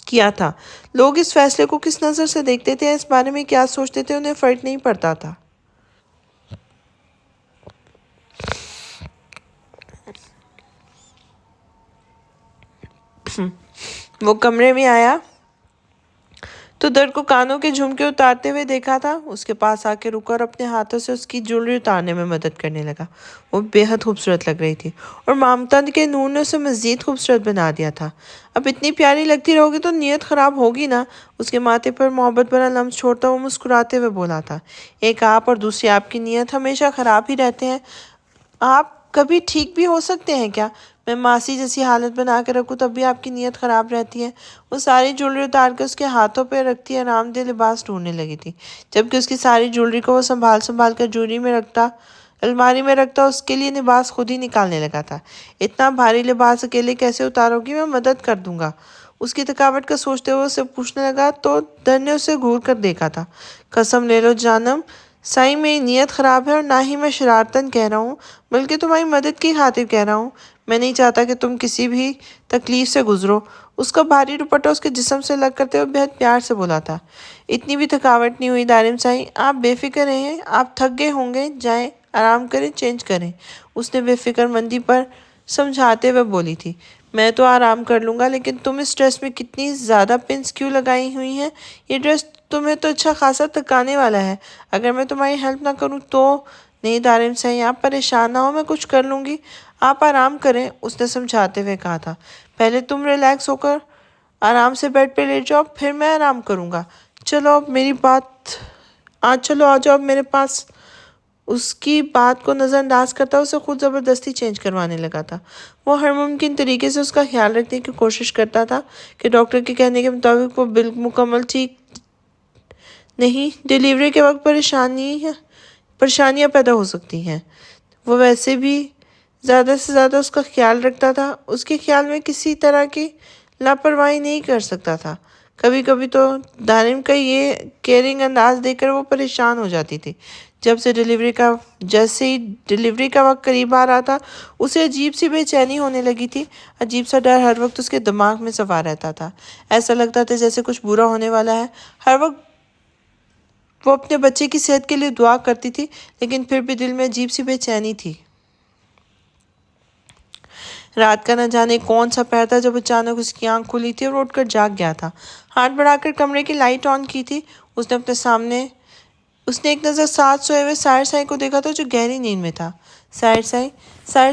کیا تھا۔ لوگ اس فیصلے کو کس نظر سے دیکھتے تھے، اس بارے میں کیا سوچتے تھے، انہیں فرق نہیں پڑتا تھا۔ وہ کمرے میں آیا تو درد کو کانوں کے جھمکے اتارتے ہوئے دیکھا تھا۔ اس کے پاس آ کے رکا اور اپنے ہاتھوں سے اس کی جویلری اتارنے میں مدد کرنے لگا۔ وہ بے حد خوبصورت لگ رہی تھی اور ممتا کے نور نے اسے مزید خوبصورت بنا دیا تھا۔ اب اتنی پیاری لگتی رہو گی تو نیت خراب ہوگی نا؟ اس کے ماتھے پر محبت بھرا لمس چھوڑتا وہ مسکراتے ہوئے بولا تھا۔ ایک آپ اور دوسری آپ کی نیت ہمیشہ خراب ہی رہتے ہیں۔ آپ کبھی ٹھیک بھی ہو سکتے ہیں کیا؟ میں ماسی جیسی حالت بنا کے رکھوں تب بھی آپ کی نیت خراب رہتی ہے۔ وہ ساری جویلری اتار کے اس کے ہاتھوں پہ رکھتی آرام دہ لباس ڈھونڈنے لگی تھی، جبکہ اس کی ساری جویلری کو وہ سنبھال کر الماری میں رکھتا اس کے لیے لباس خود ہی نکالنے لگا تھا۔ اتنا بھاری لباس اکیلے کیسے اتارو گی؟ میں مدد کر دوں گا۔ اس کی تھکاوٹ کا سوچتے ہوئے اسے پوچھنے لگا تو در نے اسے گھور کر دیکھا تھا۔ قسم لے لو جانم، سائی میری نیت خراب ہے اور نہ ہی میں شرارتاً کہہ رہا ہوں، بلکہ تمہاری مدد کی خاطر کہہ رہا ہوں۔ میں نہیں چاہتا کہ تم کسی بھی تکلیف سے گزرو۔ اس کا بھاری دوپٹہ اس کے جسم سے لگ کرتے ہوئے بہت پیار سے بولا تھا۔ اتنی بھی تھکاوٹ نہیں ہوئی دارم سائی، آپ بے فکر رہیں، آپ تھک گئے ہوں گے، جائیں آرام کریں، چینج کریں۔ اس نے بے فکر مندی پر سمجھاتے ہوئے بولی تھی۔ میں تو آرام کر لوں گا، لیکن تم اس ڈریس میں کتنی زیادہ پنس کیوں لگائی ہوئی ہیں؟ یہ ڈریس تمہیں تو اچھا خاصا تھکانے والا ہے۔ اگر میں تمہاری ہیلپ نہ کروں تو؟ نہیں دارم سائی، آپ پریشان نہ ہو، میں کچھ کر لوں گی، آپ آرام کریں، اس نے سمجھاتے ہوئے کہا تھا۔ پہلے تم ریلیکس ہو کر آرام سے بیڈ پہ لیٹ جاؤ، پھر میں آرام کروں گا۔ چلو آ جاؤ اب میرے پاس۔ اس کی بات کو نظر انداز کرتا اسے خود زبردستی چینج کروانے لگا تھا۔ وہ ہر ممکن طریقے سے اس کا خیال رکھنے کی کوشش کرتا تھا کہ ڈاکٹر کے کہنے کے مطابق وہ مکمل ٹھیک نہیں، ڈیلیوری کے وقت پریشانیاں پیدا ہو سکتی ہیں۔ وہ ویسے بھی زیادہ سے زیادہ اس کا خیال رکھتا تھا، اس کے خیال میں کسی طرح کی لاپرواہی نہیں کر سکتا تھا۔ کبھی کبھی تو دارم کا یہ کیئرنگ انداز دیکھ کر وہ پریشان ہو جاتی تھی۔ جیسے ہی ڈیلیوری کا وقت قریب آ رہا تھا، اسے عجیب سی بے چینی ہونے لگی تھی۔ عجیب سا ڈر ہر وقت اس کے دماغ میں سوار رہتا تھا۔ ایسا لگتا تھا جیسے کچھ برا ہونے والا ہے۔ ہر وقت وہ اپنے بچے کی صحت کے لیے دعا کرتی تھی، لیکن پھر بھی دل میں عجیب سی بے چینی تھی۔ رات کا نہ جانے کون سا پہر تھا جب اچانک اس کی آنکھ کھلی تھی اور اٹھ کر جاگ گیا تھا۔ ہاتھ بڑھا کر کمرے کی لائٹ آن کی تھی۔ اس نے ایک نظر ساتھ سوئے ہوئے ساحر سائی کو دیکھا تھا جو گہری نیند میں تھا۔ ساحر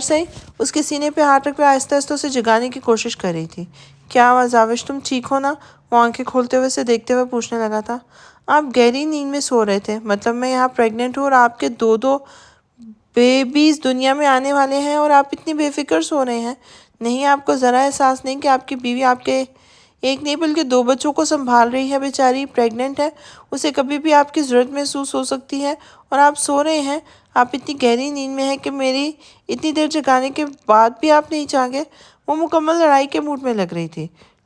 سائی اس کے سینے پہ ہاتھ رکھ کر آہستہ آہستہ اسے جگانے کی کوشش کر رہی تھی۔ کیا آوش تم ٹھیک ہو نا؟ وہ آنکھیں کھولتے ہوئے اسے دیکھتے ہوئے پوچھنے لگا تھا۔ آپ گہری نیند میں سو رہے تھے؟ مطلب میں یہاں پریگننٹ ہوں اور آپ کے دو بیبیز دنیا میں آنے والے ہیں اور آپ اتنی بے فکر سو رہے ہیں؟ نہیں، آپ کو ذرا احساس نہیں کہ آپ کی بیوی آپ کے ایک نہیں بلکہ 2 بچوں کو سنبھال رہی ہے، بیچاری پریگننٹ ہے، اسے کبھی بھی آپ کی ضرورت محسوس ہو سکتی ہے اور آپ سو رہے ہیں؟ آپ اتنی گہری نیند میں ہیں کہ میری اتنی دیر جگانے کے بعد بھی آپ نہیں جاگے؟ وہ مکمل لڑائی کے موڈ میں لگ رہی تھی۔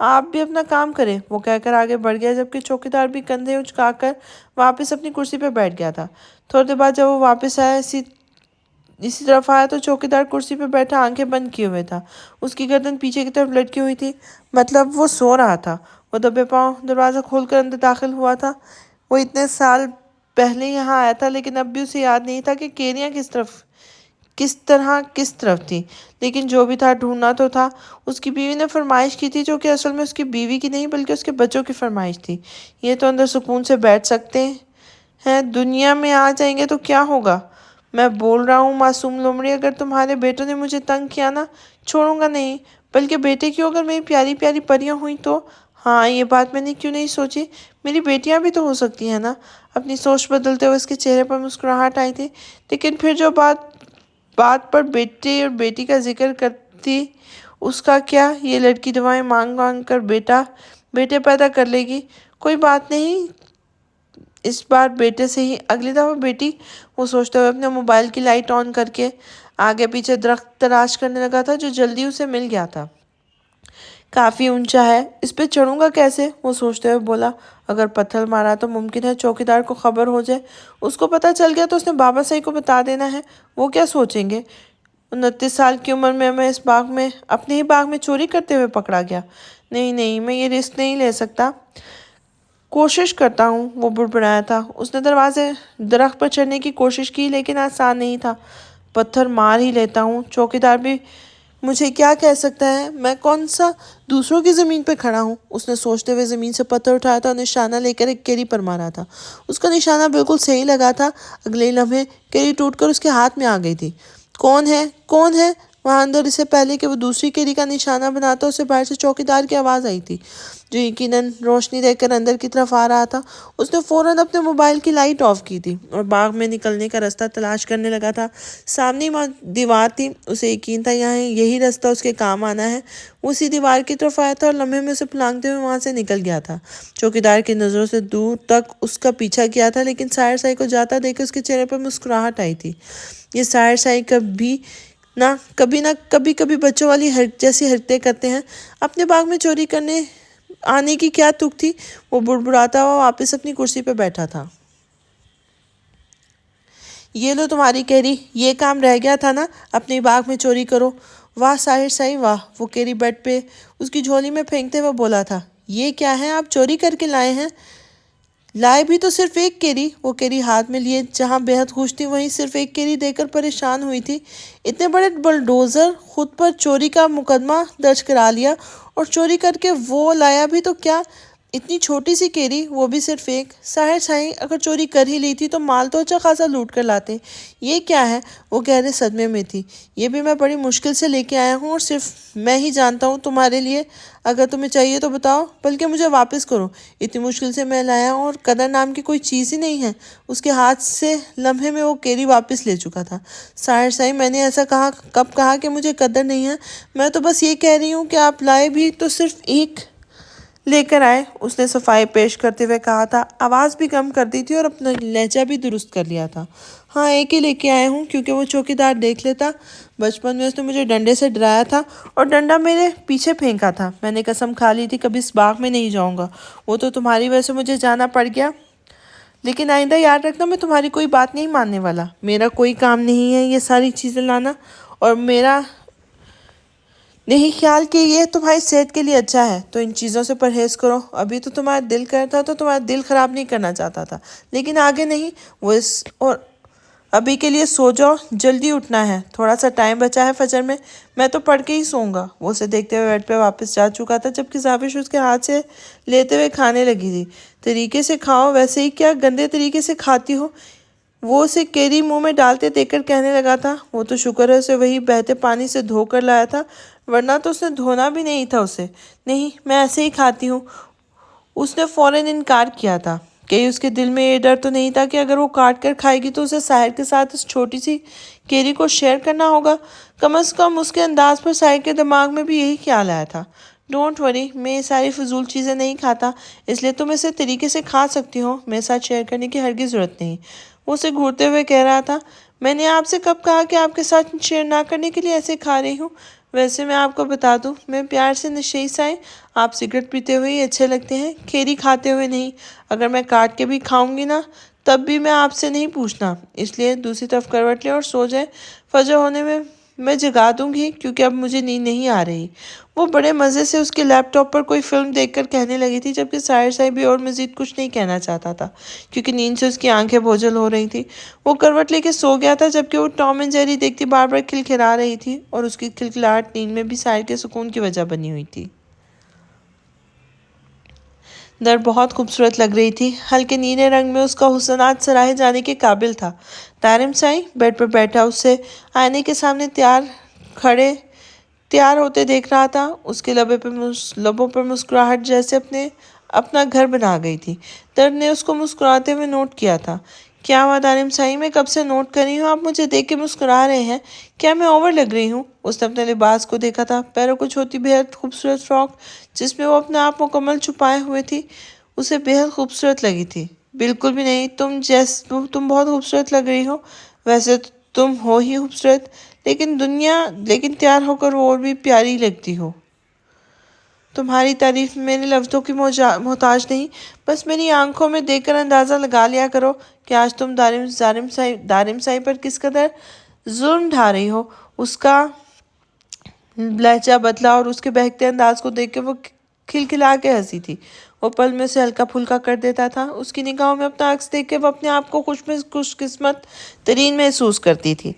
آپ بھی اپنا کام کریں، وہ کہہ کر آگے بڑھ گیا، جبکہ چوکیدار بھی کندھے اچکا کر واپس اپنی کرسی پہ بیٹھ گیا تھا۔ تھوڑی دیر بعد جب وہ واپس آیا اسی طرف آیا تو چوکیدار کرسی پہ بیٹھا آنکھیں بند کیے ہوئے تھا۔ اس کی گردن پیچھے کی طرف لٹکی ہوئی تھی، مطلب وہ سو رہا تھا۔ وہ دبے پاؤں دروازہ کھول کر اندر داخل ہوا تھا۔ وہ اتنے سال پہلے یہاں آیا تھا، لیکن اب بھی اسے یاد نہیں تھا کہ کیریاں کس طرف تھی، لیکن جو بھی تھا ڈھونڈنا تو تھا۔ اس کی بیوی نے فرمائش کی تھی، جو کہ اصل میں اس کی بیوی کی نہیں بلکہ اس کے بچوں کی فرمائش تھی۔ یہ تو اندر سکون سے بیٹھ سکتے ہیں، دنیا میں آ جائیں گے تو کیا ہوگا؟ میں بول رہا ہوں معصوم لومڑی، اگر تمہارے بیٹوں نے مجھے تنگ کیا نا، چھوڑوں گا نہیں۔ بلکہ بیٹے کیوں، اگر میری پیاری پیاری پریاں ہوئیں تو؟ ہاں، یہ بات میں نے کیوں نہیں سوچی، میری بیٹیاں بھی تو ہو سکتی ہیں نا۔ اپنی سوچ بدلتے ہوئے اس کے چہرے پر مسکراہٹ آئی تھی، لیکن پھر جو بات پر بیٹے اور بیٹی کا ذکر کرتی، اس کا کیا؟ یہ لڑکی دعائیں مانگ مانگ کر بیٹے پیدا کر لے گی، کوئی بات نہیں، اس بار بیٹے سے ہی، اگلی دفعہ بیٹی۔ وہ سوچتے ہوئے اپنے موبائل کی لائٹ آن کر کے آگے پیچھے درخت تلاش کرنے لگا تھا، جو جلدی اسے مل گیا تھا۔ کافی اونچا ہے، اس پہ چڑھوں گا کیسے؟ وہ سوچتے ہوئے بولا۔ اگر پتھر مارا تو ممکن ہے چوکیدار کو خبر ہو جائے، اس کو پتہ چل گیا تو اس نے بابا صاحب کو بتا دینا ہے، وہ کیا سوچیں گے؟ 29 سال کی عمر میں اس باغ میں، اپنے ہی باغ میں چوری کرتے ہوئے پکڑا گیا۔ نہیں، میں یہ رسک نہیں لے سکتا۔ کوشش کرتا ہوں، وہ بڑبڑایا تھا۔ اس نے درخت پر چڑھنے کی کوشش کی، لیکن آسان نہیں تھا۔ پتھر مار ہی لیتا ہوں، چوکیدار بھی مجھے کیا کہہ سکتا ہے، میں کون سا دوسروں کی زمین پہ کھڑا ہوں؟ اس نے سوچتے ہوئے زمین سے پتھر اٹھایا تھا اور نشانہ لے کر ایک کیری پر مارا تھا۔ اس کا نشانہ بالکل صحیح لگا تھا۔ اگلے لمحے کیری ٹوٹ کر اس کے ہاتھ میں آ گئی تھی۔ کون ہے وہاں اندر؟ اس سے پہلے کہ وہ دوسری کیری کا نشانہ بناتا، اسے باہر سے چوکیدار کی آواز آئی تھی، جو یقیناً روشنی دے کر اندر کی طرف آ رہا تھا۔ اس نے فوراً اپنے موبائل کی لائٹ آف کی تھی اور باغ میں نکلنے کا راستہ تلاش کرنے لگا تھا۔ سامنے دیوار تھی، اسے یقین تھا یہی راستہ اس کے کام آنا ہے۔ وہ اسی دیوار کی طرف آیا تھا اور لمحے میں اسے پھلانگتے ہوئے وہاں سے نکل گیا تھا۔ چوکیدار کی نظروں سے دور تک اس کا پیچھا کیا تھا، لیکن ساحر شاہی کو جاتا دیکھ کے اس کے چہرے پر مسکراہٹ آئی تھی۔ یہ ساحر شاہی کبھی بچوں والی جیسی حرکتیں کرتے ہیں۔ اپنے باغ میں چوری کرنے آنے کی کیا تک تھی؟ وہ بڑبڑاتا ہوا واپس اپنی کرسی پہ بیٹھا تھا۔ یہ لو تمہاری کیری، یہ کام رہ گیا تھا نا، اپنے باغ میں چوری کرو۔ واہ ساحر شاہی واہ، وہ کیری بیڈ پہ اس کی جھولی میں پھینکتے ہوئے بولا تھا۔ یہ کیا ہے، آپ چوری کر کے لائے ہیں؟ لائے بھی تو صرف ایک کیری۔ وہ کیری ہاتھ میں لیے جہاں بے حد خوش تھی، وہیں صرف ایک کیری دے کر پریشان ہوئی تھی۔ اتنے بڑے بلڈوزر خود پر چوری کا مقدمہ درج کرا لیا، اور چوری کر کے وہ لایا بھی تو کیا؟ اتنی چھوٹی سی کیری، وہ بھی صرف ایک۔ ساحر شاہی اگر چوری کر ہی لی تھی تو مال تو اچھا خاصا لوٹ کر لاتے۔ یہ کیا ہے؟ وہ گہرے صدمے میں تھی۔ یہ بھی میں بڑی مشکل سے لے کے آیا ہوں، اور صرف میں ہی جانتا ہوں تمہارے لیے۔ اگر تمہیں چاہیے تو بتاؤ، بلکہ مجھے واپس کرو، اتنی مشکل سے میں لایا ہوں اور قدر نام کی کوئی چیز ہی نہیں ہے۔ اس کے ہاتھ سے لمحے میں وہ کیری واپس لے چکا تھا۔ ساحر شاہی، میں نے ایسا کب کہا کہ مجھے قدر نہیں ہے؟ میں تو بس یہ کہہ رہی ہوں کہ آپ لائے بھی تو صرف ایک لے کر آئے، اس نے صفائی پیش کرتے ہوئے کہا تھا۔ آواز بھی کم کر دی تھی اور اپنا لہجہ بھی درست کر لیا تھا۔ ہاں، ایک ہی لے کے آیا ہوں، کیونکہ وہ چوکیدار دیکھ لیتا۔ بچپن میں اس نے مجھے ڈنڈے سے ڈرایا تھا اور ڈنڈا میرے پیچھے پھینکا تھا۔ میں نے قسم کھا لی تھی کبھی اس باغ میں نہیں جاؤں گا۔ وہ تو تمہاری وجہ سے مجھے جانا پڑ گیا، لیکن آئندہ یاد رکھنا، میں تمہاری کوئی بات نہیں ماننے والا۔ میرا کوئی کام نہیں ہے یہ ساری چیزیں لانا، اور میرا نہیں خیال کہ یہ تمہاری صحت کے لیے اچھا ہے، تو ان چیزوں سے پرہیز کرو۔ ابھی تو تمہارا دل کرتا تو تمہارا دل خراب نہیں کرنا چاہتا تھا، لیکن آگے نہیں۔ اور ابھی کے لیے سو جاؤ، جلدی اٹھنا ہے، تھوڑا سا ٹائم بچا ہے فجر میں تو پڑھ کے ہی سوؤں گا۔ وہ اسے دیکھتے ہوئے بیڈ پہ واپس جا چکا تھا، جبکہ زابش اس کے ہاتھ سے لیتے ہوئے کھانے لگی تھی۔ طریقے سے کھاؤ، ویسے ہی کیا گندے طریقے سے کھاتی ہو؟ وہ اسے کیری منہ میں ڈالتے دیکھ کر کہنے لگا تھا۔ وہ تو شکر ہے اسے وہی بہتے پانی سے دھو کر لایا تھا، ورنہ تو اس نے دھونا بھی نہیں تھا اسے۔ نہیں، میں ایسے ہی کھاتی ہوں، اس نے فوراً انکار کیا تھا۔ کہ اس کے دل میں یہ ڈر تو نہیں تھا کہ اگر وہ کاٹ کر کھائے گی تو اسے ساحر کے ساتھ اس چھوٹی سی کیری کو شیئر کرنا ہوگا؟ کم از کم اس کے انداز پر ساحر کے دماغ میں بھی یہی خیال آیا تھا۔ ڈونٹ وری، میں یہ ساری فضول چیزیں نہیں کھاتا، اس لیے تم اسے طریقے سے کھا سکتی ہو، میرے ساتھ شیئر کرنے کی ہرگز ضرورت نہیں۔ وہ اسے گھورتے ہوئے کہہ رہا تھا۔ میں نے آپ سے کب کہا کہ آپ کے ساتھ شیئر نہ کرنے کے لیے ایسے کھا رہی ہوں؟ ویسے میں آپ کو بتا دوں، میں پیار سے نشئی سائیں، آپ سگریٹ پیتے ہوئے ہی اچھے لگتے ہیں، کھیری کھاتے ہوئے نہیں۔ اگر میں کاٹ کے بھی کھاؤں گی نا تب بھی میں آپ سے نہیں پوچھنا، اس لیے دوسری طرف کروٹ لیں اور سو جائیں، فجر ہونے میں جگا دوں گی کیونکہ اب مجھے نیند نہیں آ رہی۔ وہ بڑے مزے سے اس کے لیپ ٹاپ پر کوئی فلم دیکھ کر کہنے لگی تھی، جبکہ ساحر صاحب بھی اور مزید کچھ نہیں کہنا چاہتا تھا کیونکہ نیند سے اس کی آنکھیں بوجھل ہو رہی تھی۔ وہ کروٹ لے کے سو گیا تھا، جبکہ وہ ٹام اینڈ جیری دیکھتی بار بار کھلکھلا رہی تھی اور اس کی کھلکھلاہٹ نیند میں بھی ساحر کے سکون کی وجہ بنی ہوئی تھی۔ در بہت خوبصورت لگ رہی تھی، ہلکے نیلے رنگ میں اس کا حسن آج سراہے جانے کے قابل تھا۔ دارم سائی بیڈ پر بیٹھا اسے آئینے کے سامنے تیار ہوتے دیکھ رہا تھا۔ اس کے لبوں پر مسکراہٹ جیسے اپنا گھر بنا گئی تھی۔ در نے اس کو مسکراتے ہوئے نوٹ کیا تھا۔ کیا ہوا دارم سائی، میں کب سے نوٹ کر رہی ہوں، آپ مجھے دیکھ کے مسکرا رہے ہیں، کیا میں اوور لگ رہی ہوں؟ اس نے اپنے لباس کو دیکھا تھا، پیروں کو چھوتی بےحد خوبصورت فراک جس میں وہ اپنے آپ مکمل چھپائے ہوئے تھی اسے بےحد خوبصورت لگی تھی۔ بالکل بھی نہیں، تم بہت خوبصورت لگ رہی ہو، ویسے تم ہو ہی خوبصورت، لیکن تیار ہو کر اور بھی پیاری لگتی ہو۔ تمہاری تعریف میرے لفظوں کی محتاج نہیں، بس میری آنکھوں میں دیکھ کر اندازہ لگا لیا کرو کہ آج تم دارم سائی پر کس قدر ظلم ڈھا رہی ہو۔ اس کا لہجہ بدلا اور اس کے بہکتے انداز کو دیکھ کے وہ کھلکھلا کے ہنسی تھی۔ وہ پل میں اسے ہلکا پھلکا کر دیتا تھا۔ اس کی نگاہوں میں اپنا عکس دیکھ کے وہ اپنے آپ کو خوش قسمت ترین محسوس کرتی تھی۔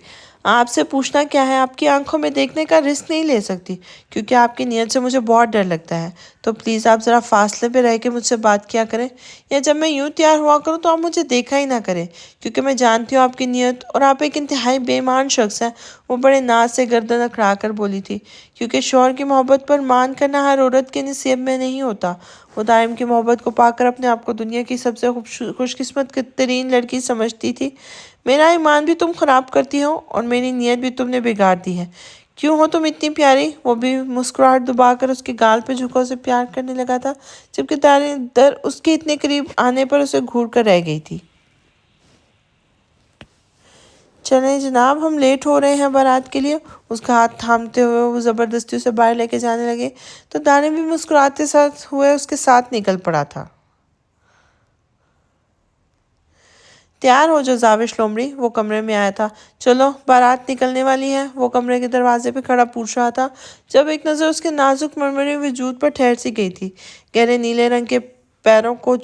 آپ سے پوچھنا کیا ہے، آپ کی آنکھوں میں دیکھنے کا رسک نہیں لے سکتی کیونکہ آپ کی نیت سے مجھے بہت ڈر لگتا ہے، تو پلیز آپ ذرا فاصلے پہ رہ کے مجھ سے بات کیا کریں، یا جب میں یوں تیار ہوا کروں تو آپ مجھے دیکھا ہی نہ کریں کیونکہ میں جانتی ہوں آپ کی نیت اور آپ ایک انتہائی بے ایمان شخص ہیں۔ وہ بڑے ناز سے گردن اکڑا کر بولی تھی، کیونکہ شوہر کی محبت پر مان کرنا ہر عورت کے نصیب میں نہیں ہوتا۔ وہ دائم کی محبت کو پا کر اپنے آپ کو دنیا کی سب سے خوش قسمت ترین لڑکی سمجھتی تھی۔ میرا ایمان بھی تم خراب کرتی ہو اور میری نیت بھی تم نے بگاڑ دی ہے۔ کیوں ہو تم اتنی پیاری؟ وہ بھی مسکراہٹ دبا کر اس کے گال پہ جھکا اسے پیار کرنے لگا تھا، جبکہ در اس کے اتنے قریب آنے پر اسے گھور کر رہ گئی تھی۔ چلیں جناب، ہم لیٹ ہو رہے ہیں بارات کے لیے۔ اس کا ہاتھ تھامتے ہوئے وہ زبردستی اسے باہر لے کے جانے لگے تو دارم بھی مسکراتے ہوئے اس کے ساتھ نکل پڑا تھا۔ تیار ہو جو زاوش لومڑی، وہ کمرے میں آیا تھا۔ چلو بارات نکلنے والی ہے، وہ کمرے کے دروازے پہ کھڑا پوچھ رہا تھا، جب ایک نظر اس کے نازک مرمرے وجود پر ٹھہر سی گئی تھی۔ گہرے نیلے رنگ کے پیروں کو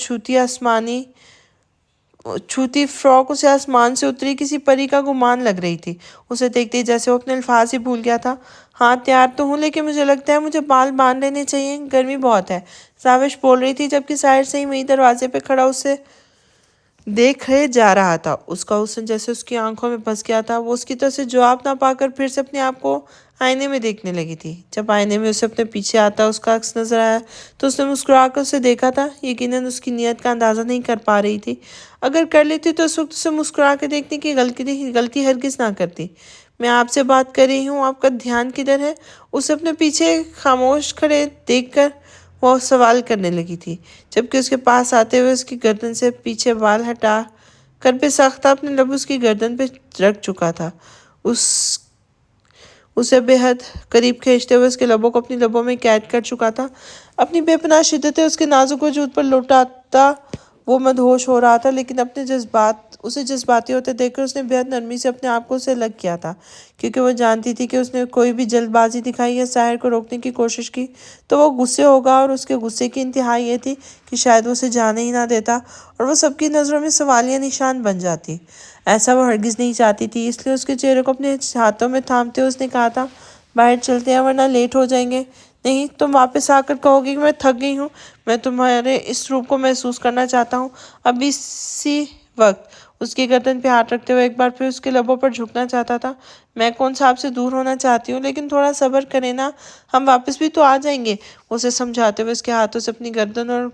چھوتی فراک اسے آسمان سے اتری کسی پری کا گمان لگ رہی تھی۔ اسے دیکھتے ہی جیسے وہ اپنے الفاظ ہی بھول گیا تھا۔ ہاں تیار تو ہوں، لیکن مجھے لگتا ہے مجھے بال باندھ لینے چاہیے، گرمی بہت ہے، زاوش بول رہی تھی، جبکہ ساحر صاحب وہیں دروازے پہ کھڑا اسے دیکھے جا رہا تھا۔ اس کا حسن جیسے اس کی آنکھوں میں بس گیا تھا۔ وہ اس کی طرف سے جواب نہ پا کر پھر سے اپنے آپ کو آئینے میں دیکھنے لگی تھی۔ جب آئینے میں اسے اپنے پیچھے آتا اس کا عکس نظر آیا تو اس نے مسکرا کر اسے دیکھا تھا۔ یقیناً اس کی نیت کا اندازہ نہیں کر پا رہی تھی، اگر کر لیتی تو اس وقت اسے مسکرا کے دیکھنے کی غلطی ہرگز نہ کرتی۔ میں آپ سے بات کر رہی ہوں، آپ کا دھیان کدھر ہے؟ اسے اپنے پیچھے خاموش کھڑے دیکھ کر وہ سوال کرنے لگی تھی، جبکہ اس کے پاس آتے ہوئے اس کی گردن سے پیچھے بال ہٹا کر بے ساختہ اپنے لب اس کی گردن پہ رکھ چکا تھا، اسے بے حد قریب کھینچتے ہوئے اس کے لبوں کو اپنی لبوں میں قید کر چکا تھا۔ اپنی بے پناہ شدتیں اس کے نازک وجود پر لوٹاتا وہ مدہوش ہو رہا تھا، لیکن اسے جذباتی ہوتے دیکھ کر اس نے بے حد نرمی سے اپنے آپ کو اسے الگ کیا تھا، کیونکہ وہ جانتی تھی کہ اس نے کوئی بھی جلد بازی دکھائی یا ساحر کو روکنے کی کوشش کی تو وہ غصے ہوگا، اور اس کے غصے کی انتہا یہ تھی کہ شاید وہ اسے جانے ہی نہ دیتا اور وہ سب کی نظروں میں سوالیہ نشان بن جاتی۔ ایسا وہ ہرگز نہیں چاہتی تھی، اس لیے اس کے چہرے کو اپنے ہاتھوں میں تھامتے ہوئے اس نے کہا تھا، باہر چلتے ہیں ورنہ لیٹ ہو جائیں گے۔ نہیں، تم واپس آ کر کہو گی کہ میں تھک گئی ہوں، میں تمہارے اس روپ کو محسوس کرنا چاہتا ہوں۔ اب اسی وقت اس کی گردن پہ ہاتھ رکھتے ہوئے ایک بار پھر اس کے لبوں پر جھکنا چاہتا تھا۔ میں کون سا آپ سے دور ہونا چاہتی ہوں، لیکن تھوڑا صبر کریں نا، ہم واپس بھی تو آ جائیں گے۔ اسے سمجھاتے ہوئے اس کے ہاتھوں سے اپنی گردن اور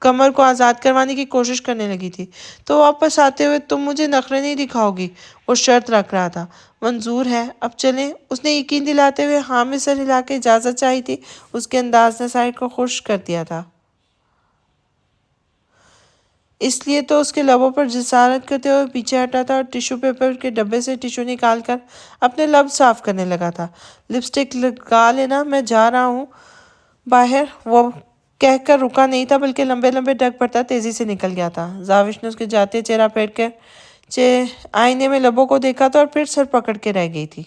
کمر کو آزاد کروانے کی کوشش کرنے لگی تھی۔ تو واپس آتے ہوئے تم مجھے نخرے نہیں دکھاؤ گی، وہ شرط رکھ رہا تھا۔ منظور ہے، اب چلیں، اس نے یقین دلاتے ہوئے ہاں میں سر ہلا کے اجازت چاہی تھی۔ اس کے انداز نے ساحر کو خوش کر دیا تھا۔ اس لیے تو اس کے لبوں پر جسارت کرتے ہوئے پیچھے ہٹا تھا اور ٹیشو پیپر کے ڈبے سے ٹیشو نکال کر اپنے لب صاف کرنے لگا تھا۔ لپسٹک لگا لینا، میں جا رہا ہوں باہر، وہ کہہ کر رکا نہیں تھا بلکہ لمبے لمبے ڈگ پڑتا تیزی سے نکل گیا تھا۔ زاوش نے اس کے جاتے چہرہ پھیر کر آئینے میں لبوں کو دیکھا تھا اور پھر سر پکڑ کے رہ گئی تھی۔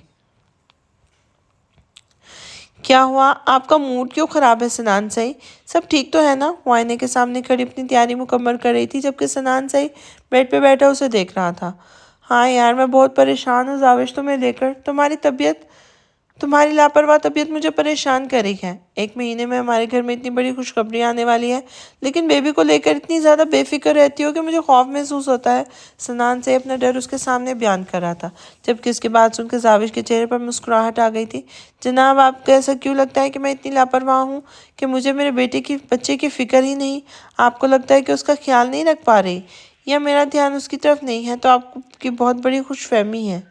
کیا ہوا؟ آپ کا موڈ کیوں خراب ہے سنان سائی؟ سب ٹھیک تو ہے نا؟ وہ آئینے کے سامنے کھڑی اپنی تیاری مکمل کر رہی تھی جبکہ سنان سائی بیڈ پہ بیٹھا اسے دیکھ رہا تھا۔ ہاں یار، میں بہت پریشان ہوں زاوش، تمہیں لے کر۔ تمہاری لاپرواہ طبیعت مجھے پریشان کر رہی ہے۔ 1 مہینے میں ہمارے گھر میں اتنی بڑی خوشخبری آنے والی ہے، لیکن بیبی کو لے کر اتنی زیادہ بے فکر رہتی ہو کہ مجھے خوف محسوس ہوتا ہے۔ سنان سے اپنا ڈر اس کے سامنے بیان کر رہا تھا، جبکہ اس کی بات سن کے زاوش کے چہرے پر مسکراہٹ آ گئی تھی۔ جناب، آپ کو ایسا کیوں لگتا ہے کہ میں اتنی لاپرواہ ہوں کہ مجھے میرے بچے کی فکر ہی نہیں؟ آپ کو لگتا ہے کہ اس کا خیال نہیں رکھ پا رہی، یا میرا دھیان اس کی طرف نہیں ہے؟ تو آپ کی بہت بڑی خوش فہمی ہے۔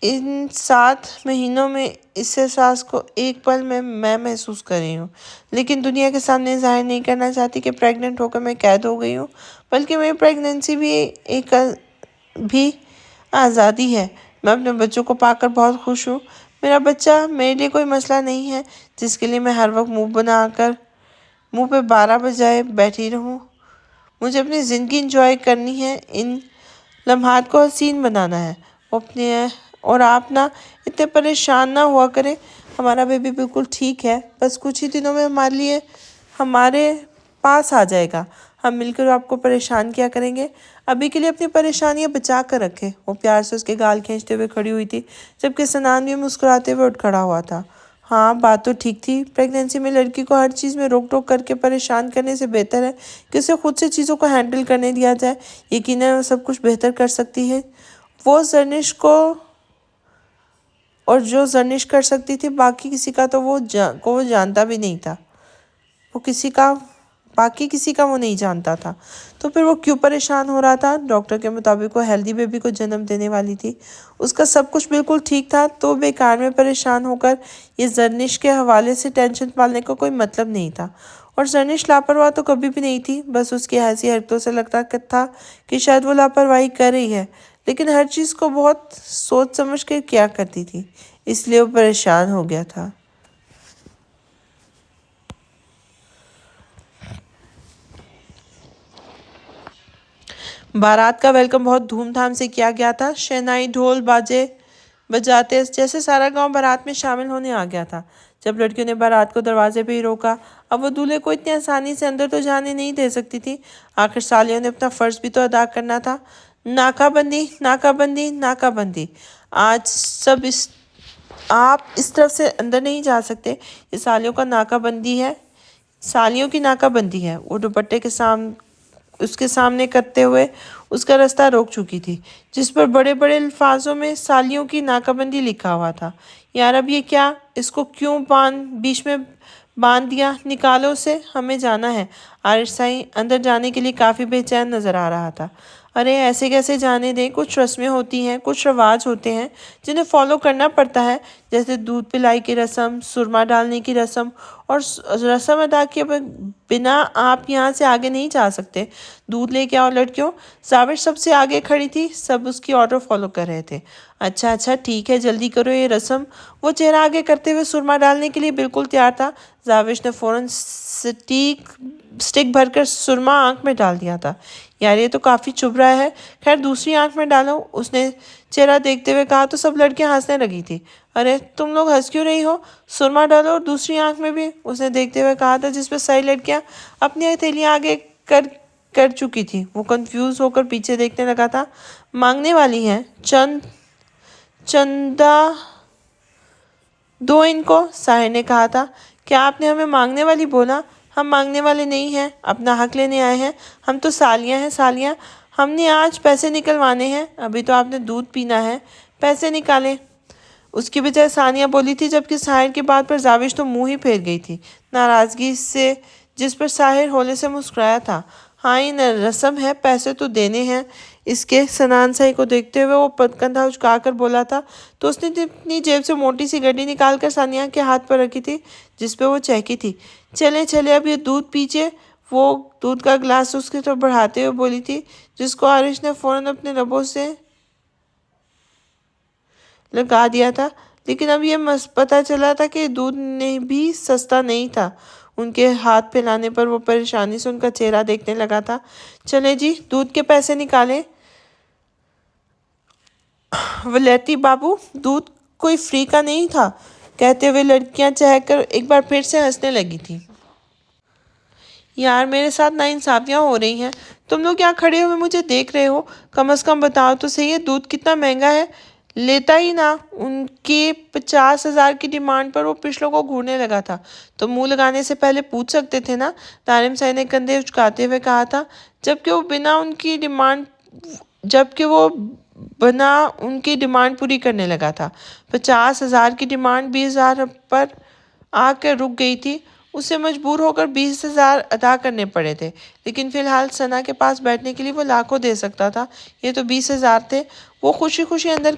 ان 7 مہینوں میں اس احساس کو ایک پل میں محسوس کر رہی ہوں، لیکن دنیا کے سامنے ظاہر نہیں کرنا چاہتی کہ پریگننٹ ہو کر میں قید ہو گئی ہوں، بلکہ میری پریگننسی بھی ایک آزادی ہے۔ میں اپنے بچوں کو پا کر بہت خوش ہوں۔ میرا بچہ میرے لیے کوئی مسئلہ نہیں ہے جس کے لیے میں ہر وقت منہ پہ 12 بجائے بیٹھی رہوں۔ مجھے اپنی زندگی انجوائے کرنی ہے، ان لمحات کو حسین بنانا ہے۔ اور آپ نہ اتنے پریشان نہ ہوا کریں، ہمارا بیبی بالکل ٹھیک ہے، بس کچھ ہی دنوں میں ہمارے پاس آ جائے گا۔ ہم مل کر آپ کو پریشان کیا کریں گے۔ ابھی کے لیے اپنی پریشانیاں بچا کر رکھیں۔ وہ پیار سے اس کے گال کھینچتے ہوئے کھڑی ہوئی تھی، جبکہ سنان بھی مسکراتے ہوئے اٹھ کھڑا ہوا تھا۔ ہاں، بات تو ٹھیک تھی۔ پریگننسی میں لڑکی کو ہر چیز میں روک ٹوک کر کے پریشان کرنے سے بہتر ہے کہ اسے خود سے چیزوں کو ہینڈل کرنے دیا جائے۔ یقیناً وہ سب کچھ بہتر کر سکتی ہے۔ اور جو زرنش کر سکتی تھی، باقی کسی کا تو وہ جانتا بھی نہیں تھا۔ باقی کسی کا وہ نہیں جانتا تھا، تو پھر وہ کیوں پریشان ہو رہا تھا؟ ڈاکٹر کے مطابق وہ ہیلدی بیبی کو جنم دینے والی تھی، اس کا سب کچھ بالکل ٹھیک تھا، تو بیکار میں پریشان ہو کر یہ زرنش کے حوالے سے ٹینشن پالنے کا کوئی مطلب نہیں تھا۔ اور زرنش لاپرواہ تو کبھی بھی نہیں تھی، بس اس کی ایسی حرکتوں سے لگتا تھا کہ شاید وہ لاپرواہی کر رہی ہے، لیکن ہر چیز کو بہت سوچ سمجھ کے کیا کرتی تھی، اس لیے وہ پریشان ہو گیا تھا۔ بارات کا ویلکم بہت دھوم دھام سے کیا گیا تھا۔ شہنائی ڈھول باجے بجاتے جیسے سارا گاؤں بارات میں شامل ہونے آ گیا تھا۔ جب لڑکیوں نے بارات کو دروازے پہ ہی روکا، اب وہ دولہے کو اتنی آسانی سے اندر تو جانے نہیں دے سکتی تھی۔ آخر سالیوں نے اپنا فرض بھی تو ادا کرنا تھا۔ ناکہ بندی، ناکہ بندی، ناکہ بندی۔ آپ اس طرف سے اندر نہیں جا سکتے، یہ سالیوں کا ناکہ بندی ہے، سالیوں کی ناکہ بندی ہے۔ وہ دوپٹے اس کے سامنے کرتے ہوئے اس کا راستہ روک چکی تھی، جس پر بڑے بڑے الفاظوں میں سالیوں کی ناکہ بندی لکھا ہوا تھا۔ یار، اب یہ کیا؟ اس کو کیوں بیچ میں باندھ دیا؟ نکالو اسے، ہمیں جانا ہے۔ عارش سائی اندر جانے کے لیے کافی بے چین نظر آ رہا تھا۔ ارے ایسے کیسے جانے دیں؟ کچھ رسمیں ہوتی ہیں، کچھ رواج ہوتے ہیں جنہیں فالو کرنا پڑتا ہے، جیسے دودھ پلائی کی رسم، سرما ڈالنے کی رسم، اور رسم ادا کیے بنا آپ یہاں سے آگے نہیں جا سکتے۔ دودھ لے کے آؤ لڑکیوں۔ زاوش سب سے آگے کھڑی تھی، سب اس کی آرڈر فالو کر رہے تھے۔ اچھا ٹھیک ہے، جلدی کرو یہ رسم۔ وہ چہرہ آگے کرتے ہوئے سرما ڈالنے کے لیے بالکل تیار تھا۔ زاوش نے فوراً سٹک بھر کر سرما آنکھ میں ڈال دیا تھا۔ یار، یہ تو کافی چبھ رہا ہے، خیر دوسری آنکھ میں ڈالو، اس نے چہرہ دیکھتے ہوئے کہا۔ تو سب لڑکیاں ہنسنے لگی تھی۔ ارے تم لوگ ہنس کیوں رہی ہو؟ سرما ڈالو اور دوسری آنکھ میں بھی، اس نے دیکھتے ہوئے کہا تھا، جس پہ ساری لڑکیاں اپنی ہتھیلیاں آگے کر چکی تھی۔ وہ کنفیوز ہو کر پیچھے دیکھنے لگا تھا۔ مانگنے والی ہیں، چندہ دو ان کو، ساحر نے کہا تھا۔ کیا آپ نے ہمیں مانگنے والی بولا؟ ہم مانگنے والے نہیں ہیں، اپنا حق لینے آئے ہیں۔ ہم تو سالیاں ہیں، سالیاں۔ ہم نے آج پیسے نکلوانے ہیں، ابھی تو آپ نے دودھ پینا ہے، پیسے نکالیں۔ اس کی بجائے ثانیہ بولی تھی، جبکہ ساحر کی بات پر زاوش تو منہ ہی پھیر گئی تھی ناراضگی سے، جس پر ساحر ہولے سے مسکرایا تھا۔ ہاں، یہ رسم ہے، پیسے تو دینے ہیں اس کے۔ سنان سائی کو دیکھتے ہوئے وہ کندھا اچکا کر بولا تھا، تو اس نے اپنی جیب سے موٹی سی گڈی نکال کر ثانیہ کے ہاتھ پر رکھی تھی، جس پہ وہ چہکی تھی۔ چلے اب یہ دودھ پیجیے۔ وہ دودھ کا گلاس اس کی طرف بڑھاتے ہوئے بولی تھی، جس کو عارش نے فوراً اپنے لبوں سے لگا دیا تھا۔ لیکن اب یہ پتہ چلا تھا کہ دودھ نے بھی سستا نہیں تھا۔ ان کے ہاتھ پھیلانے پر وہ پریشانی سے ان کا چہرہ دیکھنے لگا تھا۔ چلے جی، دودھ کے پیسے نکالیں۔ ولیتی بابو، دودھ کوئی فری کا نہیں تھا، کہتے ہوئے لڑکیاں چہک کر ایک بار پھر سے ہنسنے لگی تھی۔ یار، میرے ساتھ ناانصافیاں ہو رہی ہیں۔ تم لوگ یہاں کھڑے ہوئے مجھے دیکھ رہے ہو، کم از کم بتاؤ تو صحیح ہے دودھ کتنا مہنگا ہے؟ لیتا ہی نہ۔ ان کی 50,000 کی ڈیمانڈ پر وہ پچھلوں کو گھورنے لگا تھا۔ تو منہ لگانے سے پہلے پوچھ سکتے تھے نا، طارم صاحب نے کندھے اچکاتے ہوئے کہا تھا، جبکہ وہ بنا ان کی ڈیمانڈ پوری کرنے لگا تھا۔ 50,000 کی ڈیمانڈ 20,000 پر آ کر رک گئی تھی۔ اسے مجبور ہو کر 20,000 ادا کرنے پڑے تھے، لیکن فی الحال ثنا کے پاس بیٹھنے کے لیے وہ لاکھوں دے سکتا تھا۔ یہ تو 20,000 تھے۔ وہ خوشی خوشی اندر